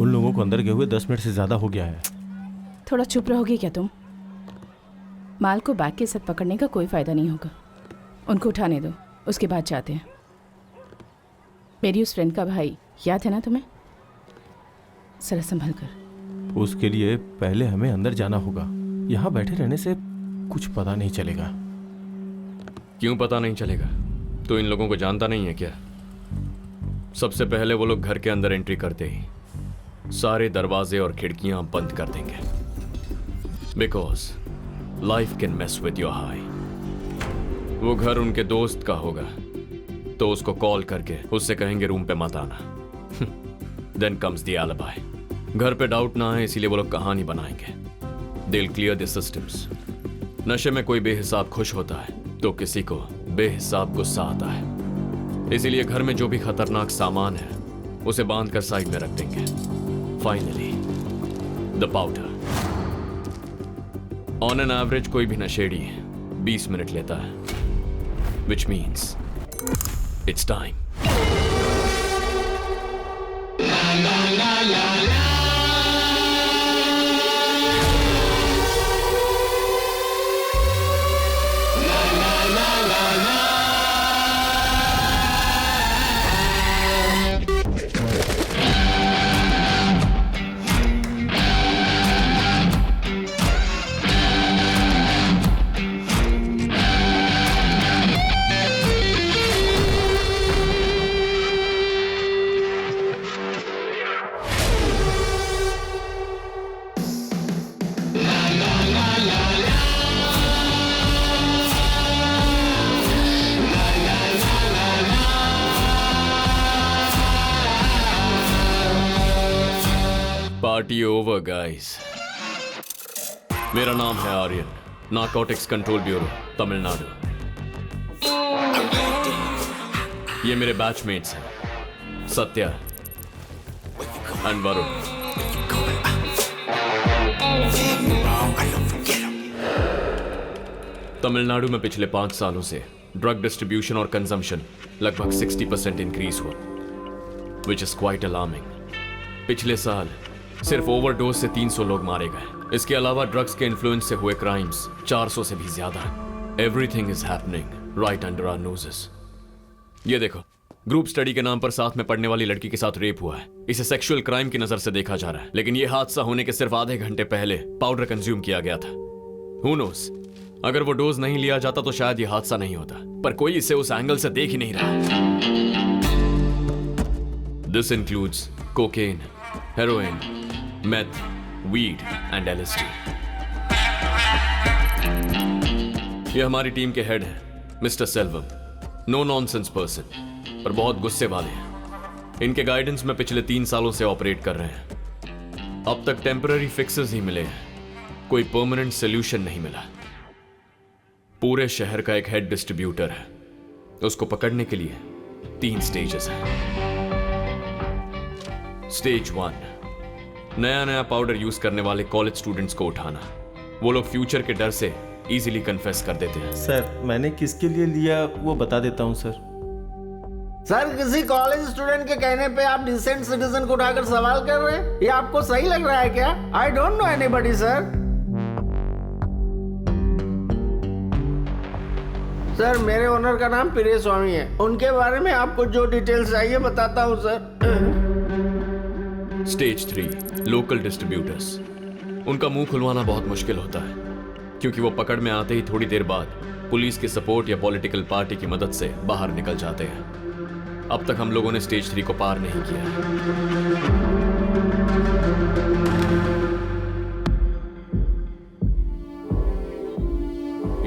उन लोगों को अंदर गए हुए 10 मिनट से ज़्यादा हो गया है। थोड़ा चुप रहोगे क्या तुम? माल को बैग के साथ पकड़ने का कोई फ़ायदा नहीं होगा। उनको उठाने दो, उसके बाद जाते हैं। मेरी उस फ्रेंड का भाई याद है ना तुम्हें? जरा संभल कर। उसके लिए पहले हमें अंदर जाना होगा। यहाँ बैठे रहने से कुछ पता नहीं चलेगा। क्यों पता नहीं चलेगा? तो इन लोगों को जानता नहीं है क्या? सबसे पहले वो लोग घर के अंदर एंट्री करते ही सारे दरवाजे और खिड़कियां बंद कर देंगे, because life can mess with your high. वो घर उनके दोस्त का होगा तो उसको कॉल करके उससे कहेंगे रूम पे मत आना। Then comes the alibi. घर पे डाउट ना आए इसीलिए वो लोग कहानी बनाएंगे। They will clear the systems. नशे में कोई बेहिसाब खुश होता है तो किसी को बेहिसाब गुस्सा आता है, इसीलिए घर में जो भी खतरनाक सामान है उसे बांध कर साइड में रख देंगे। Finally the powder. On an average कोई भी नशेड़ी 20 मिनट लेता है, which means it's time. Party over guys. मेरा नाम है Aryan, narcotics control bureau Tamil Nadu. ये मेरे बैचमेट्स हैं, सत्या एंड वरुण। तमिलनाडु में पिछले 5 सालों से ड्रग डिस्ट्रीब्यूशन और कंजम्पशन लगभग 60% इंक्रीज हुआ, विच इज क्वाइट अलार्मिंग। पिछले साल सिर्फ ओवरडोज से 300 लोग मारे गए। इसके अलावा ड्रग्स के इन्फ्लुएंस से हुए क्राइम्स 400 से भी ज्यादा है। Everything is happening right under our noses. ये देखो, ग्रुप स्टडी के नाम पर साथ में पढ़ने वाली लड़की के साथ रेप हुआ है। इसे सेक्सुअल क्राइम की नजर से देखा जा रहा है, लेकिन यह हादसा होने के सिर्फ आधे घंटे पहले पाउडर कंज्यूम किया गया था। हु नोस, अगर वो डोज नहीं लिया जाता तो शायद यह हादसा नहीं होता, पर कोई इसे उस एंगल से देख ही नहीं रहा। This includes cocaine, heroin, meth, weed and LSD। ये हमारी टीम के हेड हैं, mister Selvam. No nonsense person, पर बहुत गुस्से वाले हैं। इनके गाइडेंस में पिछले 3 सालों से ऑपरेट कर रहे हैं। अब तक टेम्पररी फिक्सेस ही मिले हैं, कोई परमानेंट सोल्यूशन नहीं मिला। पूरे शहर का एक हेड डिस्ट्रीब्यूटर है, उसको पकड़ने के लिए 3 स्टेजेस हैं। स्टेज 1, नया पाउडर यूज करने वाले कॉलेज स्टूडेंट्स को उठाना। वो लोग फ्यूचर के डर से इजीली कन्फेस कर देते हैं। सर, मैंने किसके लिए लिया वो बता देता हूँ सर। सर, किसी कॉलेज स्टूडेंट के कहने पे आप डिसेंट सिटीजन को उठाकर सवाल कर रहे हैं? ये आपको सही लग रहा है क्या? I don't know anybody sir. Sir, मेरे ओनर का नाम पिरे स्वामी है। उनके बारे में आपको जो डिटेल्स चाहिए बताता हूँ सर। Stage 3, local distributors. उनका मुंह खुलवाना बहुत मुश्किल होता है, क्योंकि वो पकड़ में आते ही थोड़ी देर बाद पुलिस की सपोर्ट या पॉलिटिकल पार्टी की मदद से बाहर निकल जाते हैं। अब तक हम लोगों ने स्टेज 3 को पार नहीं किया।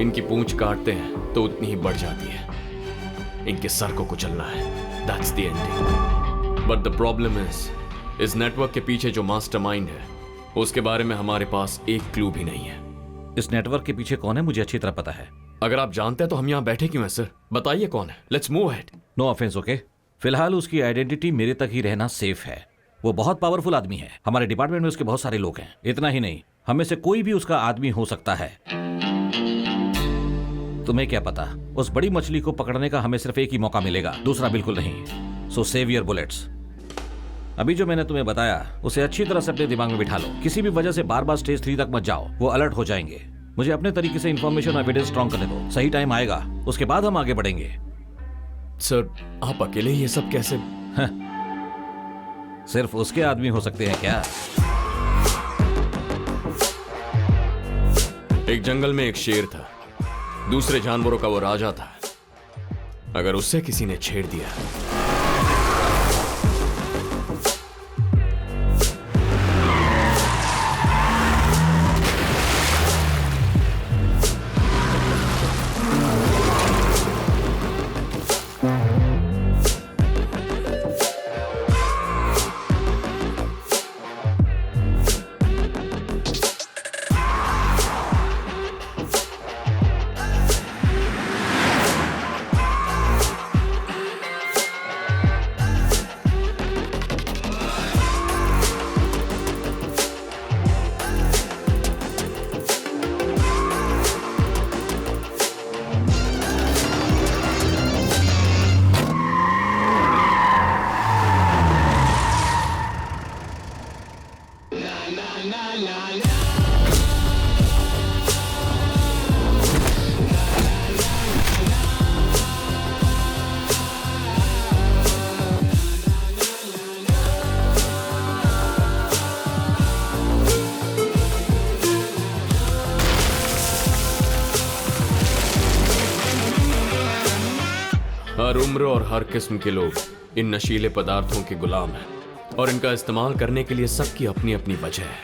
इनकी पूंछ काटते हैं तो उतनी ही बढ़ जाती है। इनके सर को कुचलना है, that's the ending. But the problem इस नेटवर्क के पीछे जो मास्टरमाइंड है उसके बारे में हमारे पास एक क्लू भी नहीं है। इस नेटवर्क के पीछे कौन है मुझे अच्छी तरह पता है। अगर आप जानते हैं तो हम यहाँ बैठे क्यों हैं सर? बताइए कौन है। Let's move ahead. No offence, okay? फिलहाल उसकी आइडेंटिटी मेरे तक ही रहना सेफ है। वो बहुत पावरफुल आदमी है। हमारे डिपार्टमेंट में उसके बहुत सारे लोग हैं। इतना ही नहीं, हमें से कोई भी उसका आदमी हो सकता है। तुम्हें क्या पता, उस बड़ी मछली को पकड़ने का हमें सिर्फ एक ही मौका मिलेगा, दूसरा बिल्कुल नहीं। सो सेव योर बुलेट्स। अभी जो मैंने तुम्हें बताया उसे अच्छी तरह से अपने दिमाग में बिठा लो। किसी भी वजह से बार बार स्टेज 3 तक मत जाओ, वो अलर्ट हो जाएंगे। मुझे अपने तरीके से इन्फॉर्मेशन और एविडेंस स्ट्रॉन्ग करने दो। सही टाइम आएगा, उसके बाद हम आगे बढ़ेंगे। सर, आप अकेले ये सब कैसे? सिर्फ उसके आदमी हो सकते हैं क्या? एक जंगल में एक शेर था, दूसरे जानवरों का वो राजा था। अगर उससे किसी ने छेड़ दिया हर उम्र और हर किस्म के लोग इन नशीले पदार्थों के गुलाम हैं और इनका इस्तेमाल करने के लिए सबकी अपनी अपनी वजह है।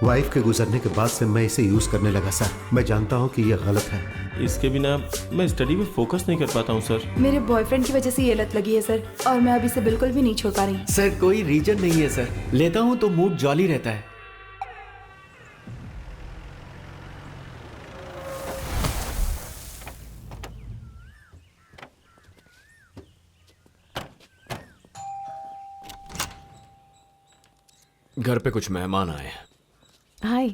वाइफ के गुजरने के बाद से मैं इसे यूज करने लगा सर। मैं जानता हूँ कि यह गलत है। इसके बिना मैं स्टडी में फोकस नहीं कर पाता हूँ सर। मेरे बॉयफ्रेंड की वजह से ये लत लगी है सर, और मैं अब इसे बिल्कुल भी नहीं छोड़ पा रही। सर कोई रीजन नहीं है सर, लेता हूँ तो मूड जॉली रहता है। घर पे कुछ मेहमान आए हैं। हाय।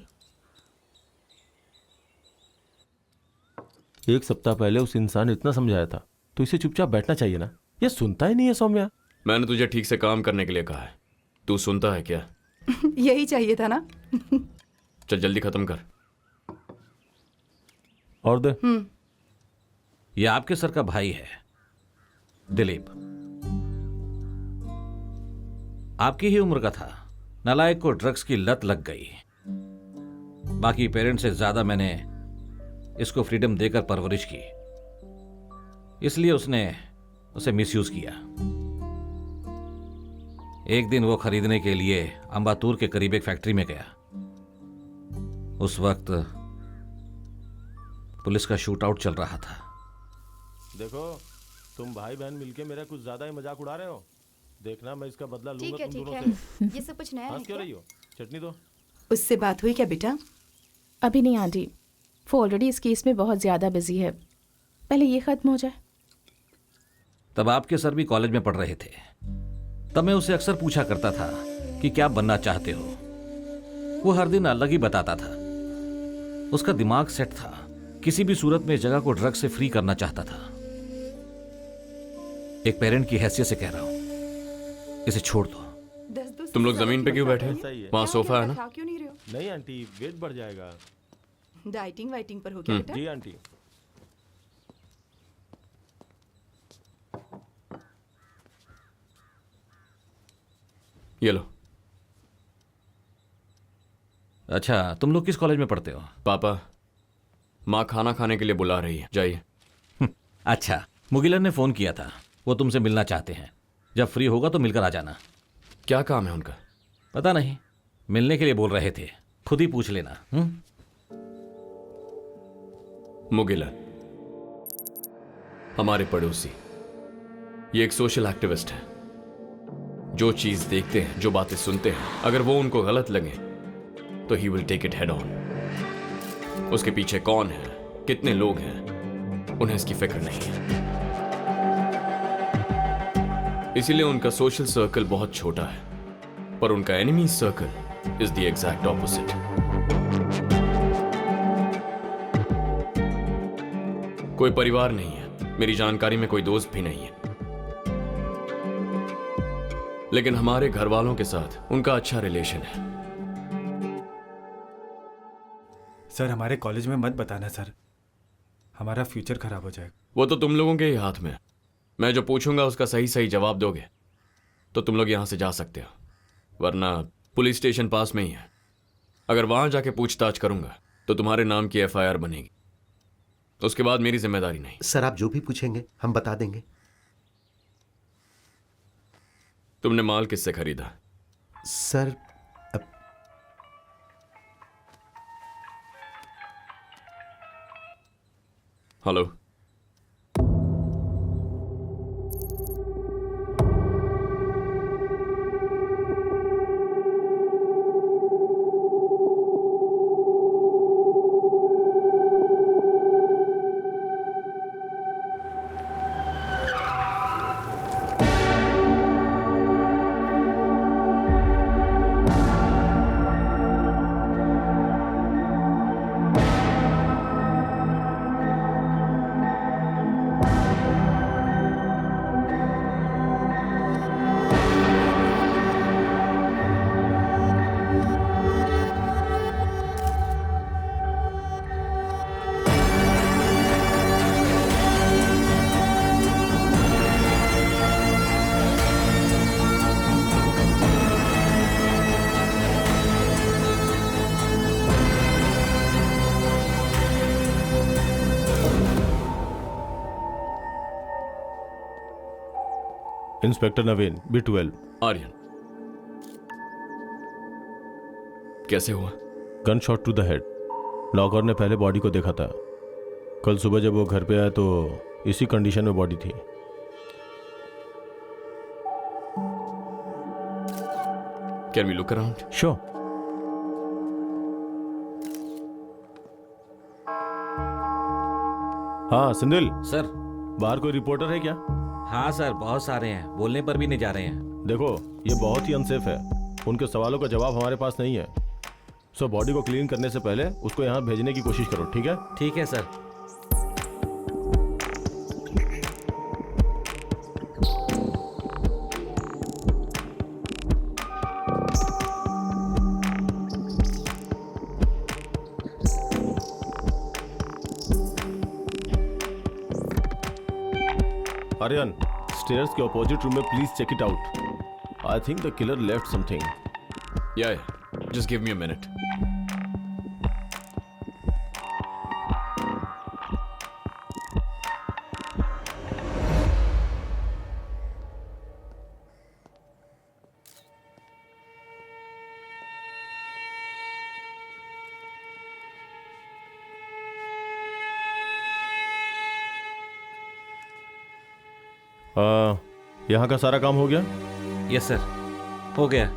एक सप्ताह पहले उस इंसान ने इतना समझाया था तो इसे चुपचाप बैठना चाहिए ना। ये सुनता ही नहीं है सौम्या। मैंने तुझे ठीक से काम करने के लिए कहा है, तू सुनता है क्या? यही चाहिए था ना। चल जल्दी खत्म कर। और दे। यह आपके सर का भाई है, दिलीप। आपकी ही उम्र का था। नालायक को ड्रग्स की लत लग गई। बाकी पेरेंट्स से ज्यादा मैंने इसको फ्रीडम देकर परवरिश की, इसलिए उसने उसे मिसयूज किया। एक दिन वो खरीदने के लिए अंबातूर के करीब एक फैक्ट्री में गया। उस वक्त पुलिस का शूट आउट चल रहा था। देखो, तुम भाई बहन मिलके मेरा कुछ ज्यादा ही मजाक उड़ा रहे हो। देखना मैं इसका बदला लूंगा तुम दोनों से। ये सब कुछ नया है हंस क्यों क्या? रही हो? चटनी दो। उससे बात हुई क्या बेटा? अभी नहीं आंटी, वो ऑलरेडी इस केस में बहुत ज़्यादा बिजी है। पहले ये ख़त्म हो जाए। तब आपके सर भी कॉलेज में पढ़ रहे थे। तब मैं उसे अक्सर पूछा करता था कि क्या बनना चाहते हो। वो हर दिन अलग ही बताता था। उसका दिमाग सेट था, किसी भी सूरत में इस जगह को ड्रग से फ्री करना चाहता था। एक पेरेंट की हैसियत से कह रहा हूं, इसे छोड़ दो। तुम लोग जमीन पे क्यों बैठे? सही है। वहाँ सोफा है ना? खा क्यों नहीं रहे हो? नहीं आंटी, वेट बढ़ जाएगा। डाइटिंग वाइटिंग पर हो क्या बेटा? जी आंटी। ये लो। अच्छा, तुम लोग किस कॉलेज में पढ़ते हो? पापा, माँ खाना खाने के लिए बुला रही है, जाइए। अच्छा, मुगिलन ने फोन किया था, वो तुमसे मिलना चाहते हैं। जब फ्री होगा तो मिलकर आ जाना। क्या काम है उनका? पता नहीं, मिलने के लिए बोल रहे थे, खुद ही पूछ लेना। मुगिलन, हमारे पड़ोसी, ये एक सोशल एक्टिविस्ट है। जो चीज देखते हैं, जो बातें सुनते हैं, अगर वो उनको गलत लगे तो he will take it head on. उसके पीछे कौन है, कितने लोग हैं, उन्हें इसकी फिक्र नहीं है। इसीलिए उनका सोशल सर्कल बहुत छोटा है, पर उनका enemy circle is the exact opposite. कोई परिवार नहीं है, मेरी जानकारी में कोई दोस्त भी नहीं है। लेकिन हमारे घर वालों के साथ उनका अच्छा रिलेशन है। सर हमारे कॉलेज में मत बताना सर, हमारा फ्यूचर खराब हो जाएगा। वो तो तुम लोगों के ही हाथ में है। मैं जो पूछूंगा उसका सही सही जवाब दोगे तो तुम लोग यहां से जा सकते हो, वरना पुलिस स्टेशन पास में ही है। अगर वहां जाके पूछताछ करूंगा तो तुम्हारे नाम की एफआईआर बनेगी, उसके बाद मेरी जिम्मेदारी नहीं। सर आप जो भी पूछेंगे हम बता देंगे। तुमने माल किससे खरीदा? Sir hello, inspector Naveen, B12। Aryan, कैसे हुआ? Gun shot to the head. Locker ने पहले बॉडी को देखा था। कल सुबह जब वो घर पे आया तो इसी कंडीशन में बॉडी थी। Can we look around? Sure. हाँ सिंधिल, सर। बाहर कोई रिपोर्टर है क्या? हाँ सर, बहुत सारे हैं, बोलने पर भी नहीं जा रहे हैं। देखो ये बहुत ही अनसेफ है, उनके सवालों का जवाब हमारे पास नहीं है। सो बॉडी को क्लीन करने से पहले उसको यहाँ भेजने की कोशिश करो, ठीक है? ठीक है सर। आर्यन, स्टेयर्स के अपोजिट रूम में please check it out. I think the killer left something. Yeah, just give me a minute. यहाँ का सारा काम हो गया? यस सर, हो गया।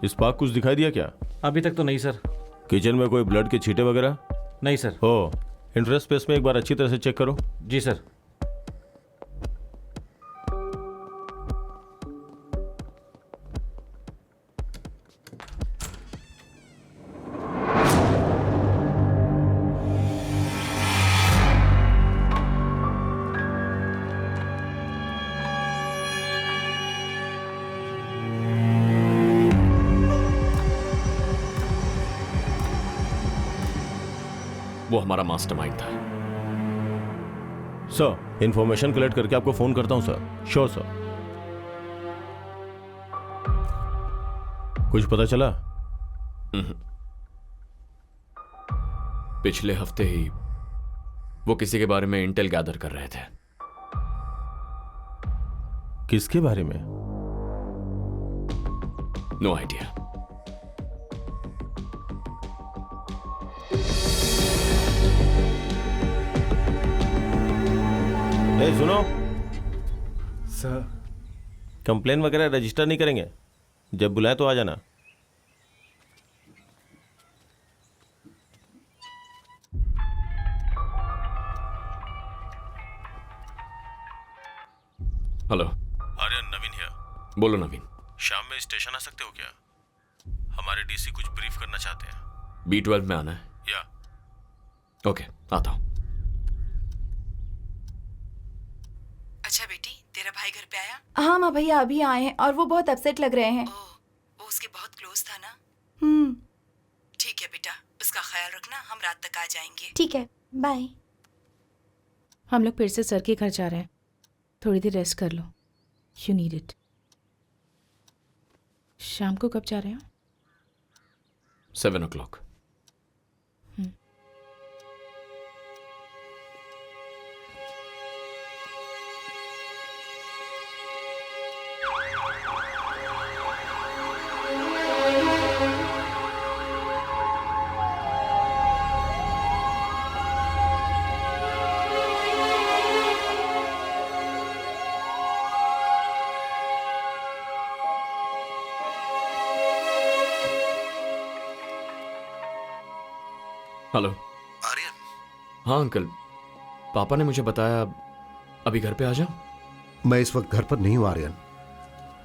स्पार्क कुछ दिखाई दिया क्या? अभी तक तो नहीं सर। किचन में कोई ब्लड के छींटे वगैरह? नहीं सर। हो, इंटरेस्ट स्पेस में एक बार अच्छी तरह से चेक करो। जी सर। वो हमारा मास्टरमाइंड था। सर, इंफॉर्मेशन कलेक्ट करके आपको फोन करता हूं सर। Sure sir. कुछ पता चला? पिछले हफ्ते ही वो किसी के बारे में इंटेल गैदर कर रहे थे। किसके बारे में? No idea. सुनो सर, कंप्लेन वगैरह रजिस्टर नहीं करेंगे, जब बुलाए तो आ जाना। Hello Aryan, Naveen here. बोलो नवीन। शाम में स्टेशन आ सकते हो क्या? हमारे डीसी कुछ ब्रीफ करना चाहते हैं। B12 में आना है? या ओके, आता हूं। अच्छा अच्छा बेटी, तेरा भाई घर पे आया? हाँ माँ, भैया अभी आए हैं और वो बहुत अपसेट लग रहे हैं। वो उसके बहुत क्लोज था ना? ठीक है बेटा, उसका ख्याल रखना, हम रात तक आ जाएंगे। ठीक है, बाय। हम लोग फिर से सर के घर जा रहे हैं, थोड़ी देर रेस्ट कर लो, यू नीड इट। शाम को कब जा रहे हो? 7 o'clock. हेलो आर्यन, हाँ अंकल, पापा ने मुझे बताया अभी घर पे आ जाओ। मैं इस वक्त घर पर नहीं हूं आर्यन।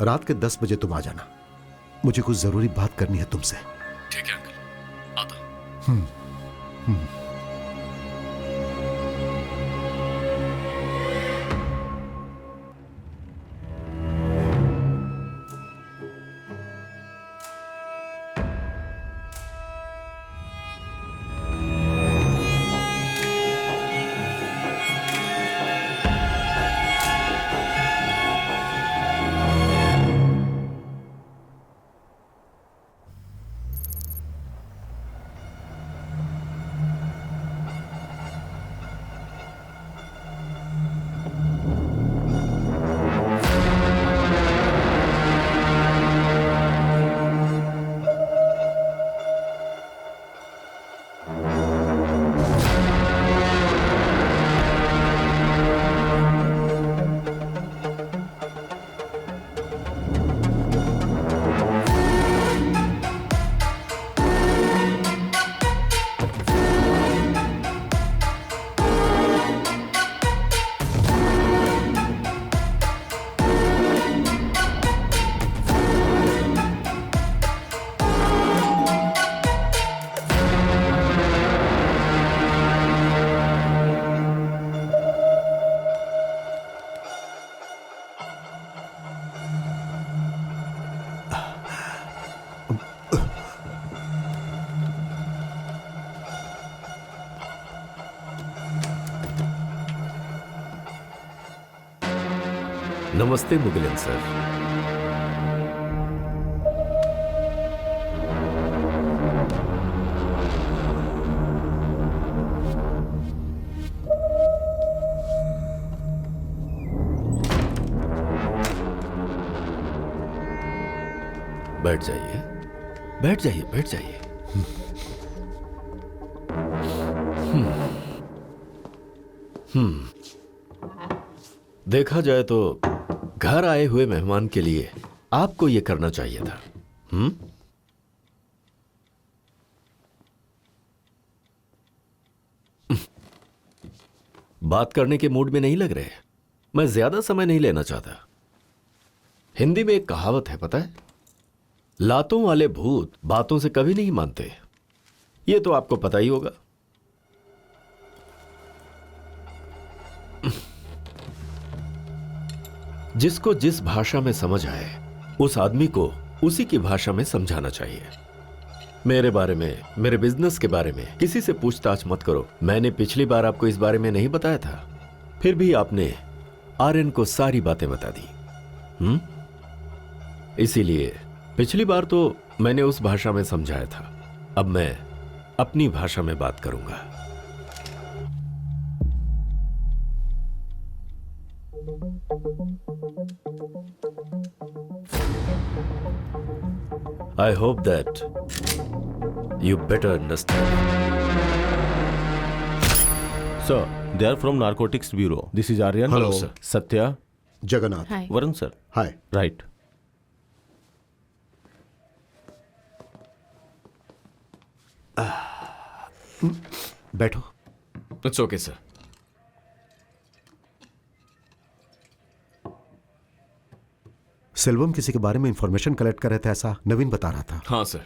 रात के 10 बजे तुम आ जाना, मुझे कुछ जरूरी बात करनी है तुमसे। ठीक है अंकल, आता हूं। नमस्ते मुगिलन सर। बैठ जाइए, बैठ जाइए, बैठ जाइए। देखा जाए तो घर आए हुए मेहमान के लिए आपको यह करना चाहिए था। बात करने के मूड में नहीं लग रहे। मैं ज्यादा समय नहीं लेना चाहता। हिंदी में एक कहावत है, पता है, लातों वाले भूत बातों से कभी नहीं मानते। यह तो आपको पता ही होगा। जिसको जिस भाषा में समझ आए उस आदमी को उसी की भाषा में समझाना चाहिए। मेरे बारे में, मेरे बिजनेस के बारे में किसी से पूछताछ मत करो। मैंने पिछली बार आपको इस बारे में नहीं बताया था, फिर भी आपने आर्यन को सारी बातें बता दी। इसीलिए पिछली बार तो मैंने उस भाषा में समझाया था, अब मैं अपनी भाषा में बात करूंगा। I hope that you better understand. Sir, they are from Narcotics Bureau. This is Aryan. Hello, sir. Satya. Jagannath. Hi. Varun, sir. Hi. Right. बैठो। It's okay sir. सेल्वम किसी के बारे में इंफॉर्मेशन कलेक्ट कर रहे थे, ऐसा नवीन बता रहा था। हाँ सर,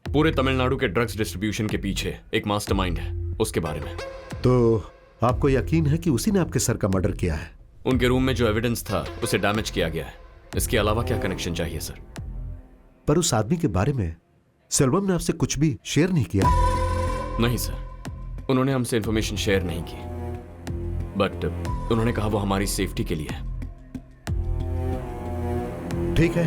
पूरे तमिलनाडु के ड्रग्स डिस्ट्रीब्यूशन के पीछे एक मास्टरमाइंड है, उसके बारे में। तो आपको यकीन है कि उसी ने आपके सर का मर्डर किया है? उनके रूम में जो एविडेंस था उसे डैमेज किया गया है। इसके अलावा क्या कनेक्शन चाहिए सर? पर उस आदमी के बारे में सेल्वम ने आपसे कुछ भी शेयर नहीं किया? नहीं सर, उन्होंने हमसे इंफॉर्मेशन शेयर नहीं की, बट उन्होंने कहा वो हमारी सेफ्टी के लिए है। ठीक है,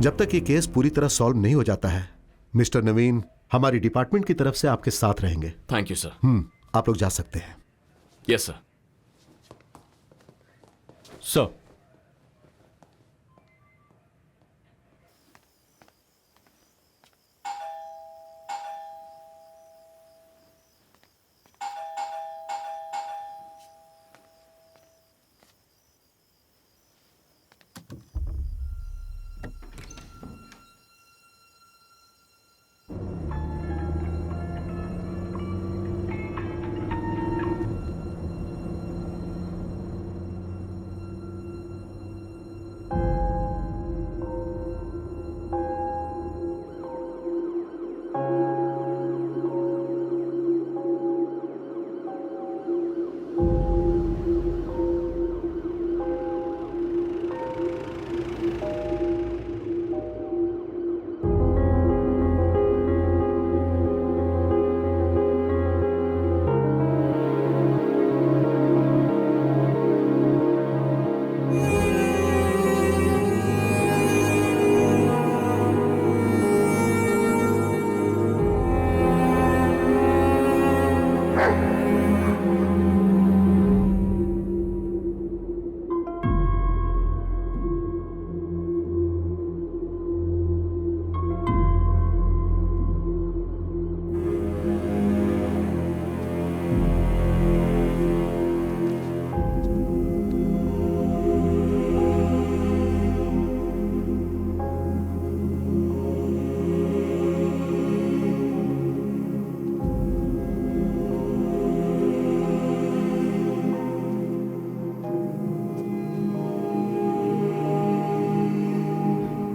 जब तक ये केस पूरी तरह सॉल्व नहीं हो जाता है, मिस्टर नवीन हमारी डिपार्टमेंट की तरफ से आपके साथ रहेंगे। Thank you sir. आप लोग जा सकते हैं। Yes sir. सर,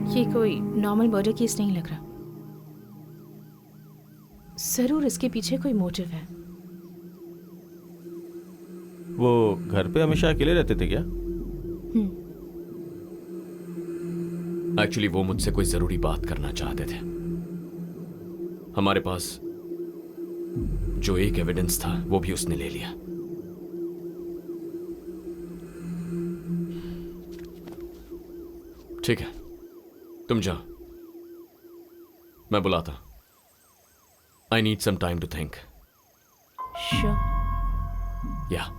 ये कोई नॉर्मल मर्डर केस नहीं लग रहा। जरूर इसके पीछे कोई मोटिव है। वो घर पे हमेशा अकेले रहते थे क्या? एक्चुअली वो मुझसे कोई जरूरी बात करना चाहते थे। हमारे पास जो एक एविडेंस था वो भी उसने ले लिया। ठीक है, तुम जाओ, मैं बुलाता। I need some time to think. Sure. Yeah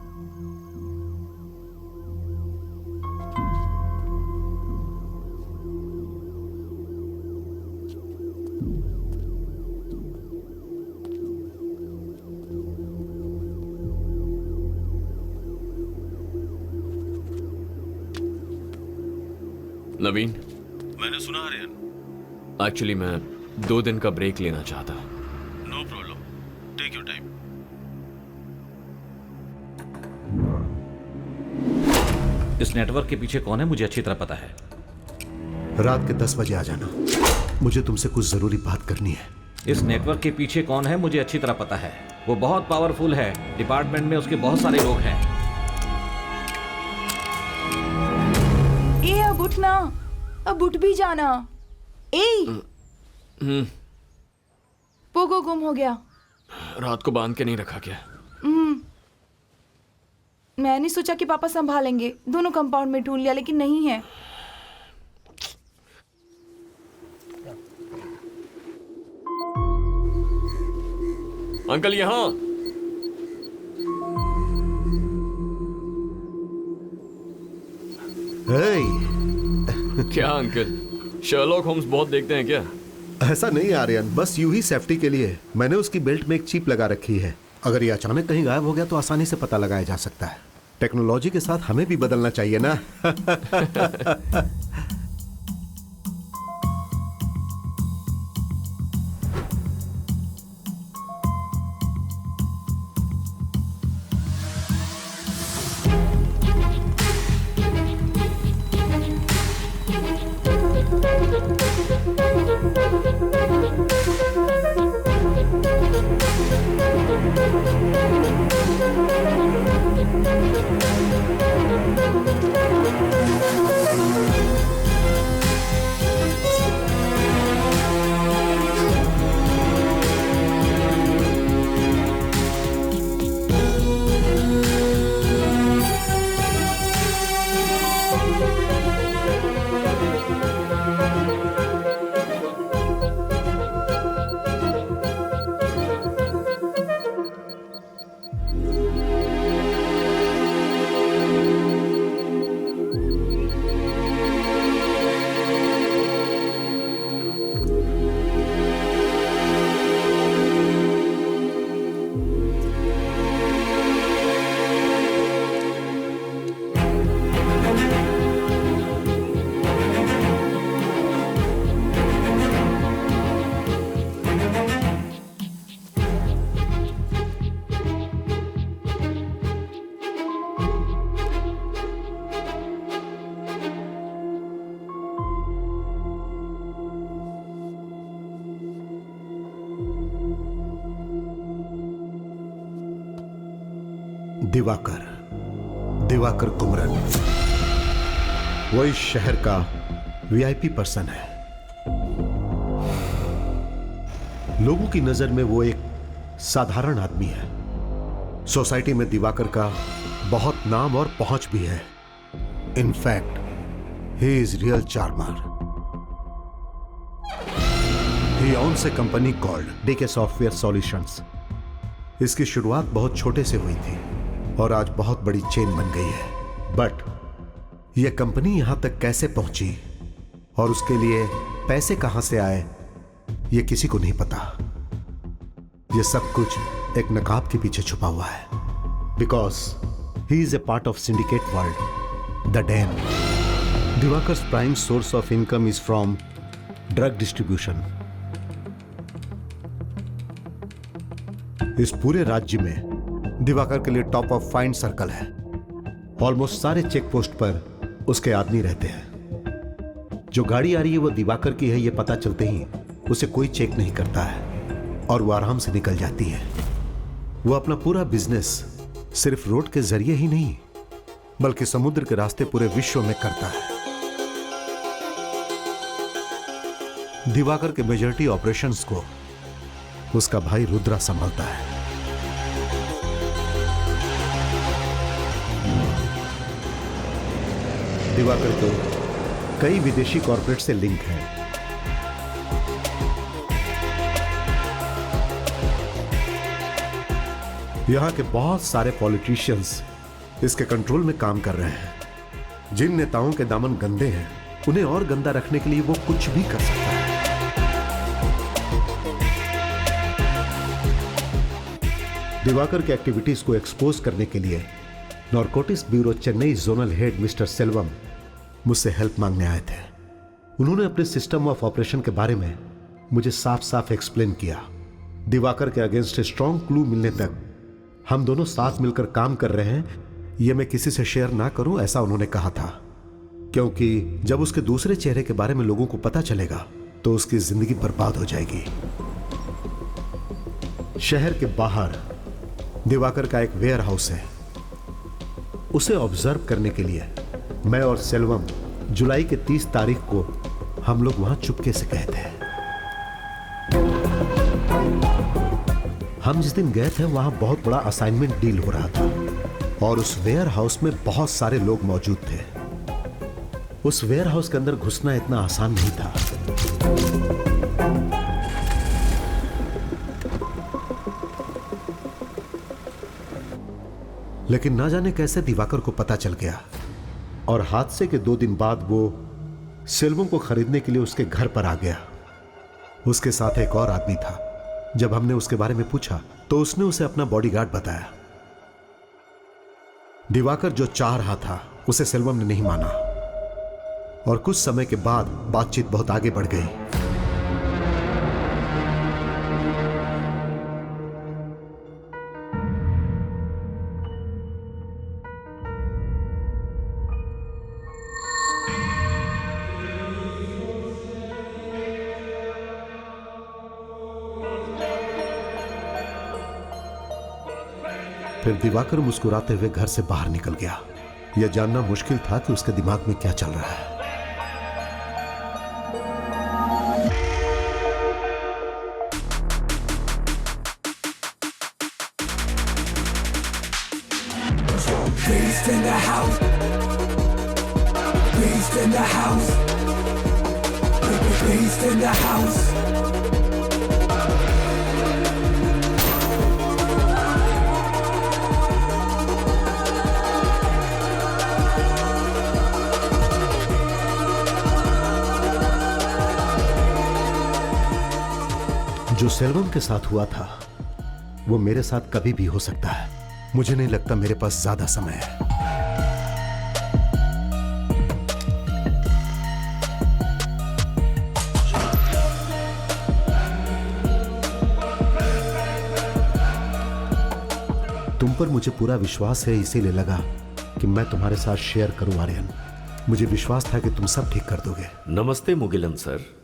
Naveen, मैंने सुना आर्यन। एक्चुअली मैं 2 दिन का ब्रेक लेना चाहता। No problem, take your time. इस नेटवर्क के पीछे कौन है मुझे अच्छी तरह पता है। रात के 10 बजे आ जाना, मुझे तुमसे कुछ जरूरी बात करनी है। इस नेटवर्क के पीछे कौन है मुझे अच्छी तरह पता है। वो बहुत पावरफुल है, डिपार्टमेंट में उसके बहुत सारे लोग हैं। ए अब उठना, अब उठ भी जाना। पोगो गुम हो गया। रात को बांध के नहीं रखा क्या? मैंने सोचा कि पापा संभालेंगे, दोनों कंपाउंड में ढूंढ लिया लेकिन नहीं है। अंकल यहाँ। क्या अंकल, शर्लॉक होम्स बहुत देखते हैं क्या? ऐसा नहीं आर्यन, बस यूं ही सेफ्टी के लिए मैंने उसकी बेल्ट में एक चिप लगा रखी है। अगर ये अचानक कहीं गायब हो गया तो आसानी से पता लगाया जा सकता है। टेक्नोलॉजी के साथ हमें भी बदलना चाहिए ना। दिवाकर कुमरन वो इस शहर का वीआईपी पर्सन है। लोगों की नजर में वो एक साधारण आदमी है। सोसाइटी में दिवाकर का बहुत नाम और पहुंच भी है। In fact he is real charmer. He owns a company called DK software solutions. इसकी शुरुआत बहुत छोटे से हुई थी और आज बहुत बड़ी चेन बन गई है। बट यह कंपनी यहां तक कैसे पहुंची और उसके लिए पैसे कहां से आए, यह किसी को नहीं पता। यह सब कुछ एक नकाब के पीछे छुपा हुआ है। Because he is a part of syndicate world, the damn. Divakar's prime source of income is from drug distribution. इस पूरे राज्य में दिवाकर के लिए टॉप ऑफ फाइंड सर्कल है। ऑलमोस्ट सारे चेक पोस्ट पर उसके आदमी रहते हैं। जो गाड़ी आ रही है वो दिवाकर की है, ये पता चलते ही उसे कोई चेक नहीं करता है और वो आराम से निकल जाती है। वो अपना पूरा बिजनेस सिर्फ रोड के जरिए ही नहीं बल्कि समुद्र के रास्ते पूरे विश्व में करता है। दिवाकर के मेजॉरिटी ऑपरेशंस को उसका भाई रुद्रा संभालता है। दिवाकर को कई विदेशी कॉर्पोरेट से लिंक है। यहां के बहुत सारे पॉलिटिशियंस इसके कंट्रोल में काम कर रहे हैं। जिन नेताओं के दामन गंदे हैं उन्हें और गंदा रखने के लिए वो कुछ भी कर सकता है। दिवाकर के एक्टिविटीज को एक्सपोज करने के लिए narcotics bureau Chennai zonal head mister Selvam मुझसे हेल्प मांगने आए थे। उन्होंने अपने सिस्टम ऑफ ऑपरेशन के बारे में मुझे साफ साफ एक्सप्लेन किया। दिवाकर के अगेंस्ट स्ट्रॉन्ग क्लू मिलने तक हम दोनों साथ मिलकर काम कर रहे हैं, यह मैं किसी से शेयर ना करूं, ऐसा उन्होंने कहा था। क्योंकि जब उसके दूसरे चेहरे के बारे में लोगों को पता चलेगा तो उसकी जिंदगी बर्बाद हो जाएगी। शहर के बाहर दिवाकर का एक वेयर हाउस है। उसे ऑब्जर्व करने के लिए मैं और सेल्वम जुलाई के 30 तारीख को हम लोग वहां चुपके से गए थे। हम जिस दिन गए थे वहां बहुत बड़ा असाइनमेंट डील हो रहा था और उस वेयर हाउस में बहुत सारे लोग मौजूद थे। उस वेयर हाउस के अंदर घुसना इतना आसान नहीं था। लेकिन ना जाने कैसे दिवाकर को पता चल गया और हादसे के 2 दिन बाद वो सेल्वम को खरीदने के लिए उसके घर पर आ गया। उसके साथ एक और आदमी था। जब हमने उसके बारे में पूछा तो उसने उसे अपना बॉडीगार्ड बताया। दिवाकर जो चाह रहा था उसे सेल्वम ने नहीं माना और कुछ समय के बाद बातचीत बहुत आगे बढ़ गई। फिर दिवाकर मुस्कुराते हुए घर से बाहर निकल गया। यह जानना मुश्किल था कि उसके दिमाग में क्या चल रहा है। Beast in the house. Beast in the house. Beast in the house. जो सेल्वम के साथ हुआ था वो मेरे साथ कभी भी हो सकता है। मुझे नहीं लगता मेरे पास ज्यादा समय है। तुम पर मुझे पूरा विश्वास है, इसीलिए लगा कि मैं तुम्हारे साथ शेयर करूं आर्यन। मुझे विश्वास था कि तुम सब ठीक कर दोगे। नमस्ते मुगिलन सर।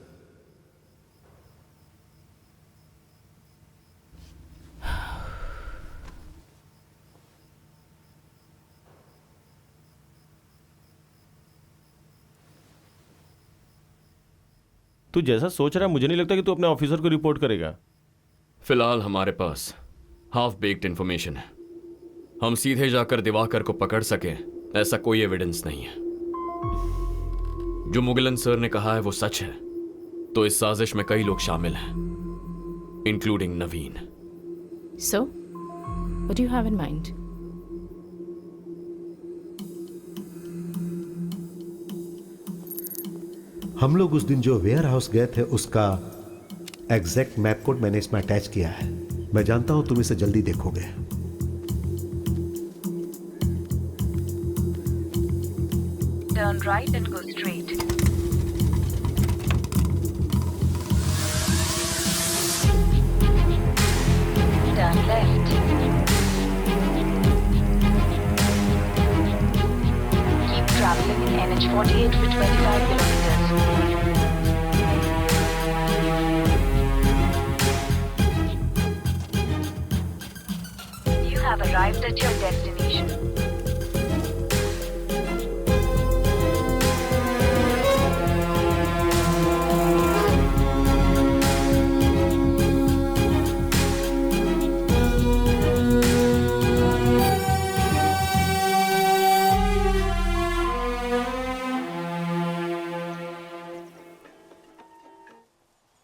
तू जैसा सोच रहा है मुझे नहीं लगता कि तू अपने ऑफिसर को रिपोर्ट करेगा। फिलहाल हमारे पास हाफ बेक्ड इंफॉर्मेशन है। हम सीधे जाकर दिवाकर को पकड़ सके ऐसा कोई एविडेंस नहीं है। जो मुगिलन सर ने कहा है वो सच है तो इस साजिश में कई लोग शामिल हैं, including Naveen. So, what do you have in mind? हम लोग उस दिन जो वेयर हाउस गए थे उसका एग्जैक्ट मैप कोड मैंने इसमें अटैच किया है। मैं जानता हूं तुम इसे जल्दी देखोगे। Turn right and go straight. Turn left. Keep traveling in NH48 for 25 kilometers. You have arrived at your destination.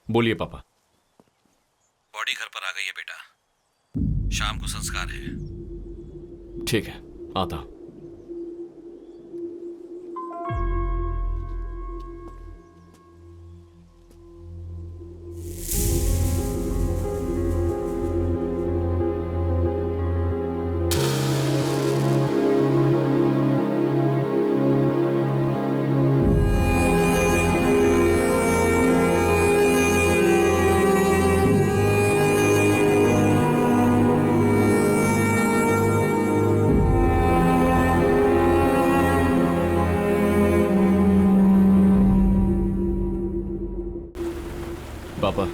बोलिए पापा। बॉडी घर पर आ गई है बेटा, शाम को संस्कार है। ठीक है, आता हूं। पापा,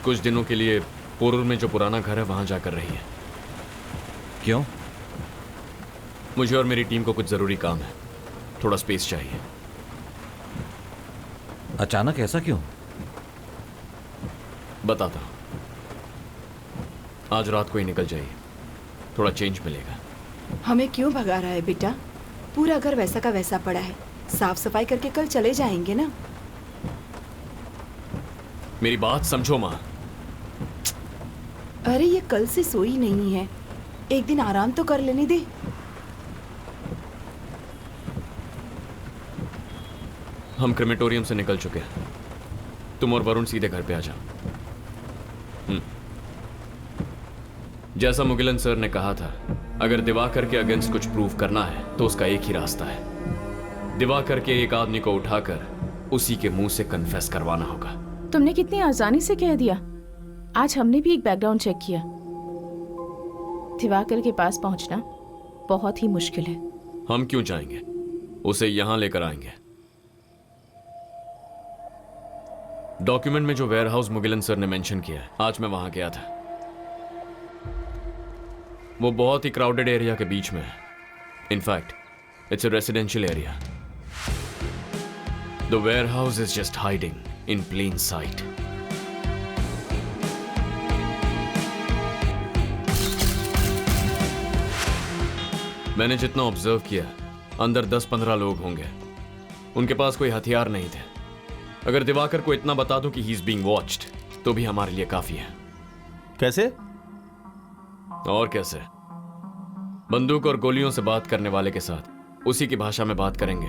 कुछ दिनों के लिए पोरूर में जो पुराना घर है वहां जाकर रही है। क्यों? मुझे और मेरी टीम को कुछ जरूरी काम है, थोड़ा स्पेस चाहिए। अचानक ऐसा क्यों? बताता हूं। आज रात को ही निकल जाइए, थोड़ा चेंज मिलेगा। हमें क्यों भगा रहा है बेटा? पूरा घर वैसा का वैसा पड़ा है, साफ सफाई करके कल चले जाएंगे ना। मेरी बात समझो माँ। अरे ये कल से सोई नहीं है, एक दिन आराम तो कर लेने दे। हम क्रेमेटोरियम से निकल चुके हैं, तुम और वरुण सीधे घर पे आ जाओ। जैसा मुगिलन सर ने कहा था, अगर दिवाकर के अगेंस्ट कुछ प्रूव करना है तो उसका एक ही रास्ता है, दिवाकर के एक आदमी को उठाकर उसी के मुंह से कन्फेस करवाना होगा। तुमने कितनी आसानी से कह दिया। आज हमने भी एक बैकग्राउंड चेक किया। दिवाकर के पास पहुंचना बहुत ही मुश्किल है। हम क्यों जाएंगे, उसे यहां लेकर आएंगे। डॉक्यूमेंट में जो वेयरहाउस मुगिलन सर ने मेंशन किया है, आज मैं वहां गया था। वो बहुत ही क्राउडेड एरिया के बीच में है In fact, it's a residential area. The warehouse is just hiding in plain sight. मैंने जितना ऑब्जर्व किया, अंदर 10-15 लोग होंगे। उनके पास कोई हथियार नहीं थे। अगर दिवाकर को इतना बता दूं कि ही इज बीइंग वॉच्ड, तो भी हमारे लिए काफी है। कैसे? और कैसे? बंदूक और गोलियों से बात करने वाले के साथ उसी की भाषा में बात करेंगे।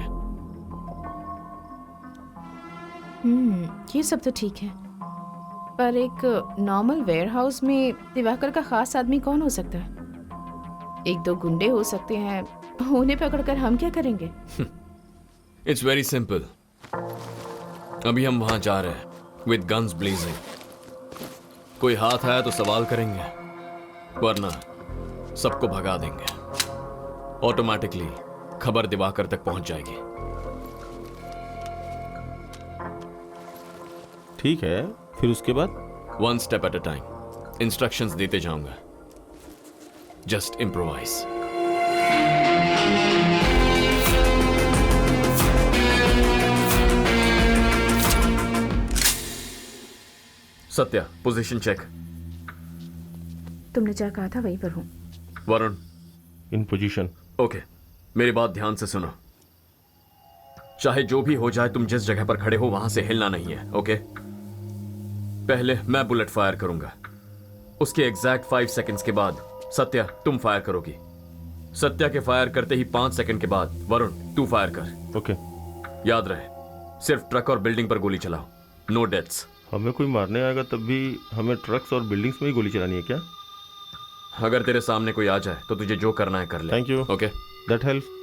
ये सब तो ठीक है, पर एक नॉर्मल वेयरहाउस में दिवाकर का खास आदमी कौन हो सकता है? 1-2 गुंडे हो सकते हैं, उन्हें पकड़कर हम क्या करेंगे? It's very simple. अभी हम वहां जा रहे हैं विद गन्स ब्लेजिंग। कोई हाथ आया तो सवाल करेंगे, वरना सबको भगा देंगे। ऑटोमेटिकली खबर दिवाकर तक पहुंच जाएगी। ठीक है, फिर उसके बाद? 1 step at a time. Instructions देते जाऊंगा। Just improvise. Satya, position check. तुमने जहाँ कहा था वहीं पर हूँ। वरुण, इन पोजीशन। ओके, मेरी बात ध्यान से सुनो। चाहे जो भी हो जाए, तुम जिस जगह पर खड़े हो वहां से हिलना नहीं है, ओके? पहले मैं बुलेट फायर करूंगा, उसके एग्जैक्ट 5 सेकंड्स के बाद सत्या तुम फायर करोगी। सत्या के फायर करते ही 5 सेकंड के बाद वरुण तू फायर कर। ओके। याद रहे, सिर्फ ट्रक और बिल्डिंग पर गोली चलाओ, नो डेथ्स। हमें कोई मारने आएगा तब भी हमें ट्रक्स और बिल्डिंग्स में ही गोली चलानी है क्या? अगर तेरे सामने कोई आ जाए तो तुझे जो करना है कर ले। Thank you. Okay, that help.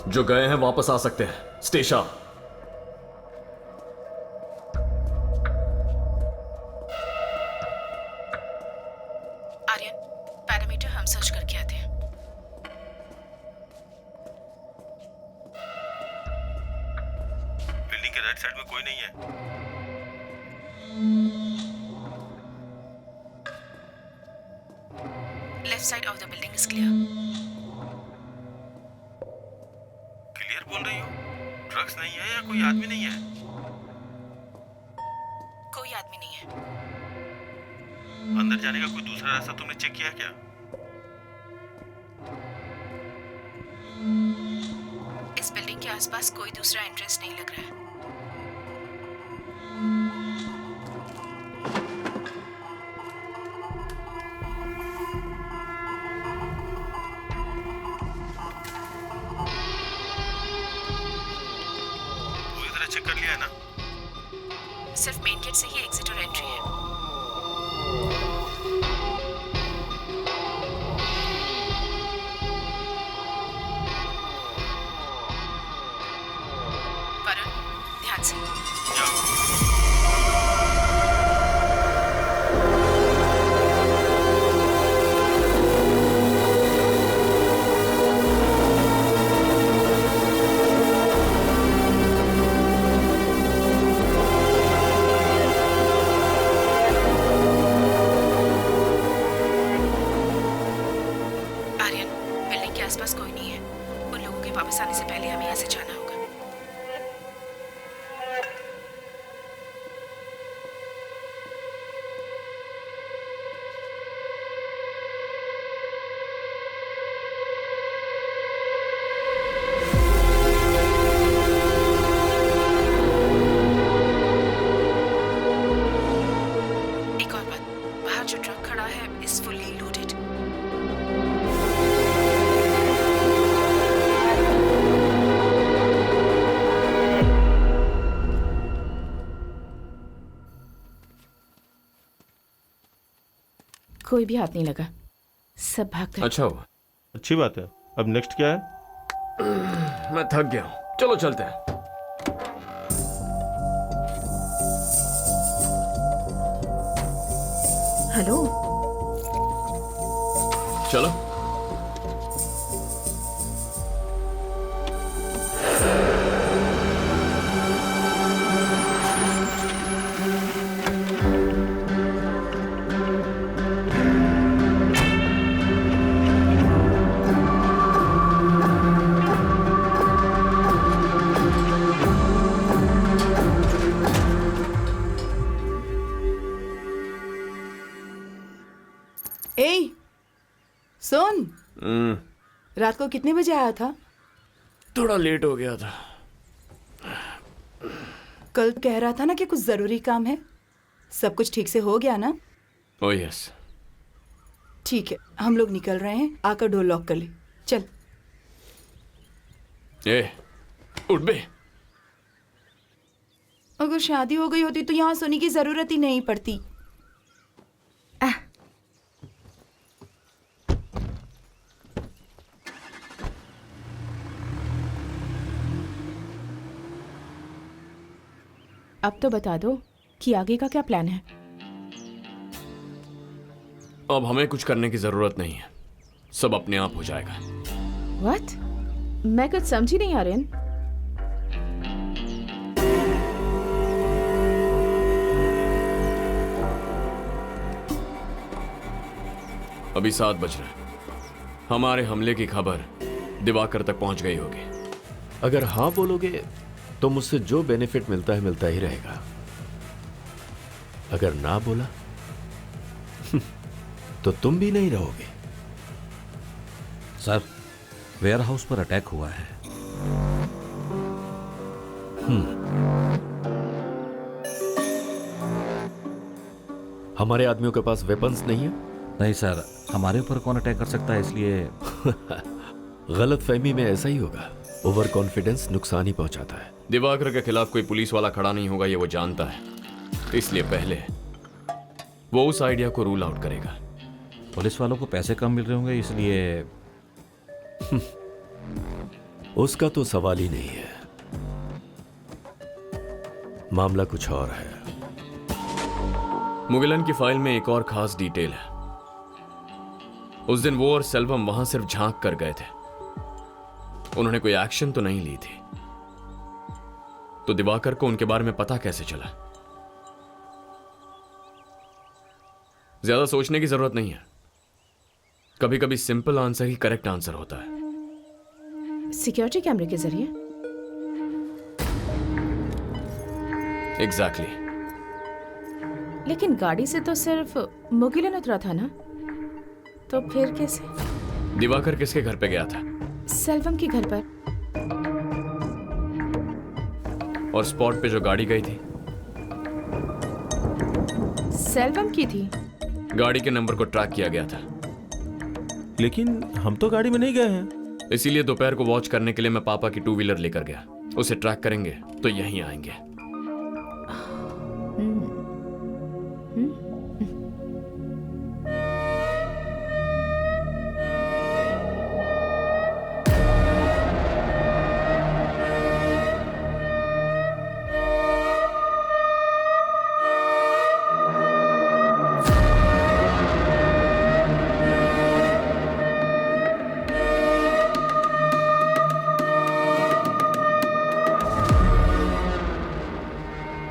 जो गए हैं वापस आ सकते हैं। स्टेशा, आर्यन, पैरामीटर हम सर्च करके आते हैं। बिल्डिंग के राइट साइड में कोई नहीं है। Left side of the building is clear. Clear बोल रही हो? ड्रग्स नहीं है या कोई आदमी नहीं है? कोई आदमी नहीं है। अंदर जाने का कोई दूसरा रास्ता तुमने चेक किया क्या? इस बिल्डिंग के आसपास कोई दूसरा एंट्रेंस नहीं लग रहा है। कर लिया है ना? सिर्फ मेन गेट से ही एग्जिट और एंट्री है। वरुण, ध्यान से। आसपास कोई नहीं है। उन लोगों के वापस आने से पहले हमें यहाँ से जाना होगा। एक और बात, बाहर जो ट्रक खड़ा है इज फुल्ली लोडेड। कोई भी हाथ नहीं लगा, सब भाग गए। अच्छा हुआ। अच्छी बात है। अब नेक्स्ट क्या है? मैं थक गया हूँ, चलो चलते हैं। हेलो, चलो। ए सुन, रात को कितने बजे आया था? थोड़ा लेट हो गया था। कल कह रहा था ना कि कुछ जरूरी काम है। सब कुछ ठीक से हो गया ना? Oh yes. ठीक है, हम लोग निकल रहे हैं। आकर डोर लॉक कर ले। चल। ए, उठ बे। अगर शादी हो गई होती तो यहाँ सोने की जरूरत ही नहीं पड़ती। अब तो बता दो कि आगे का क्या प्लान है। अब हमें कुछ करने की जरूरत नहीं है, सब अपने आप हो जाएगा। What? मैं कुछ समझी नहीं आर्यन। अभी 7 बज रहे हैं। हमारे हमले की खबर दिवाकर तक पहुंच गई होगी। अगर हाँ बोलोगे तो मुझसे जो बेनिफिट मिलता ही रहेगा। अगर ना बोला तो तुम भी नहीं रहोगे। सर, वेयर हाउस पर अटैक हुआ है। हमारे आदमियों के पास वेपन्स नहीं है? नहीं सर, हमारे ऊपर कौन अटैक कर सकता है, इसलिए गलतफहमी में ऐसा ही होगा। ओवर कॉन्फिडेंस नुकसान ही पहुंचाता है। दिवाकर के खिलाफ कोई पुलिस वाला खड़ा नहीं होगा, ये वो जानता है। इसलिए पहले वो उस आइडिया को रूल आउट करेगा। पुलिस वालों को पैसे कम मिल रहे होंगे, इसलिए उसका तो सवाल ही नहीं है। मामला कुछ और है। मुगिलन की फाइल में एक और खास डिटेल है। उस दिन वो और सेल्वम वहां सिर्फ झांक कर गए थे, उन्होंने कोई एक्शन तो नहीं ली थी। तो दिवाकर को उनके बारे में पता कैसे चला? ज्यादा सोचने की जरूरत नहीं है। कभी कभी सिंपल आंसर ही करेक्ट आंसर होता है। सिक्योरिटी कैमरे के जरिए? एग्जैक्टली। लेकिन गाड़ी से तो सिर्फ मुगिलन उतरा था ना, तो फिर कैसे? दिवाकर किसके घर पे गया था? सेल्वम के घर पर। और स्पॉट पे जो गाड़ी गई थी, सेल्वम की थी। गाड़ी के नंबर को ट्रैक किया गया था। लेकिन हम तो गाड़ी में नहीं गए हैं। इसीलिए दोपहर को वॉच करने के लिए मैं पापा की 2 व्हीलर लेकर गया। उसे ट्रैक करेंगे तो यहीं आएंगे।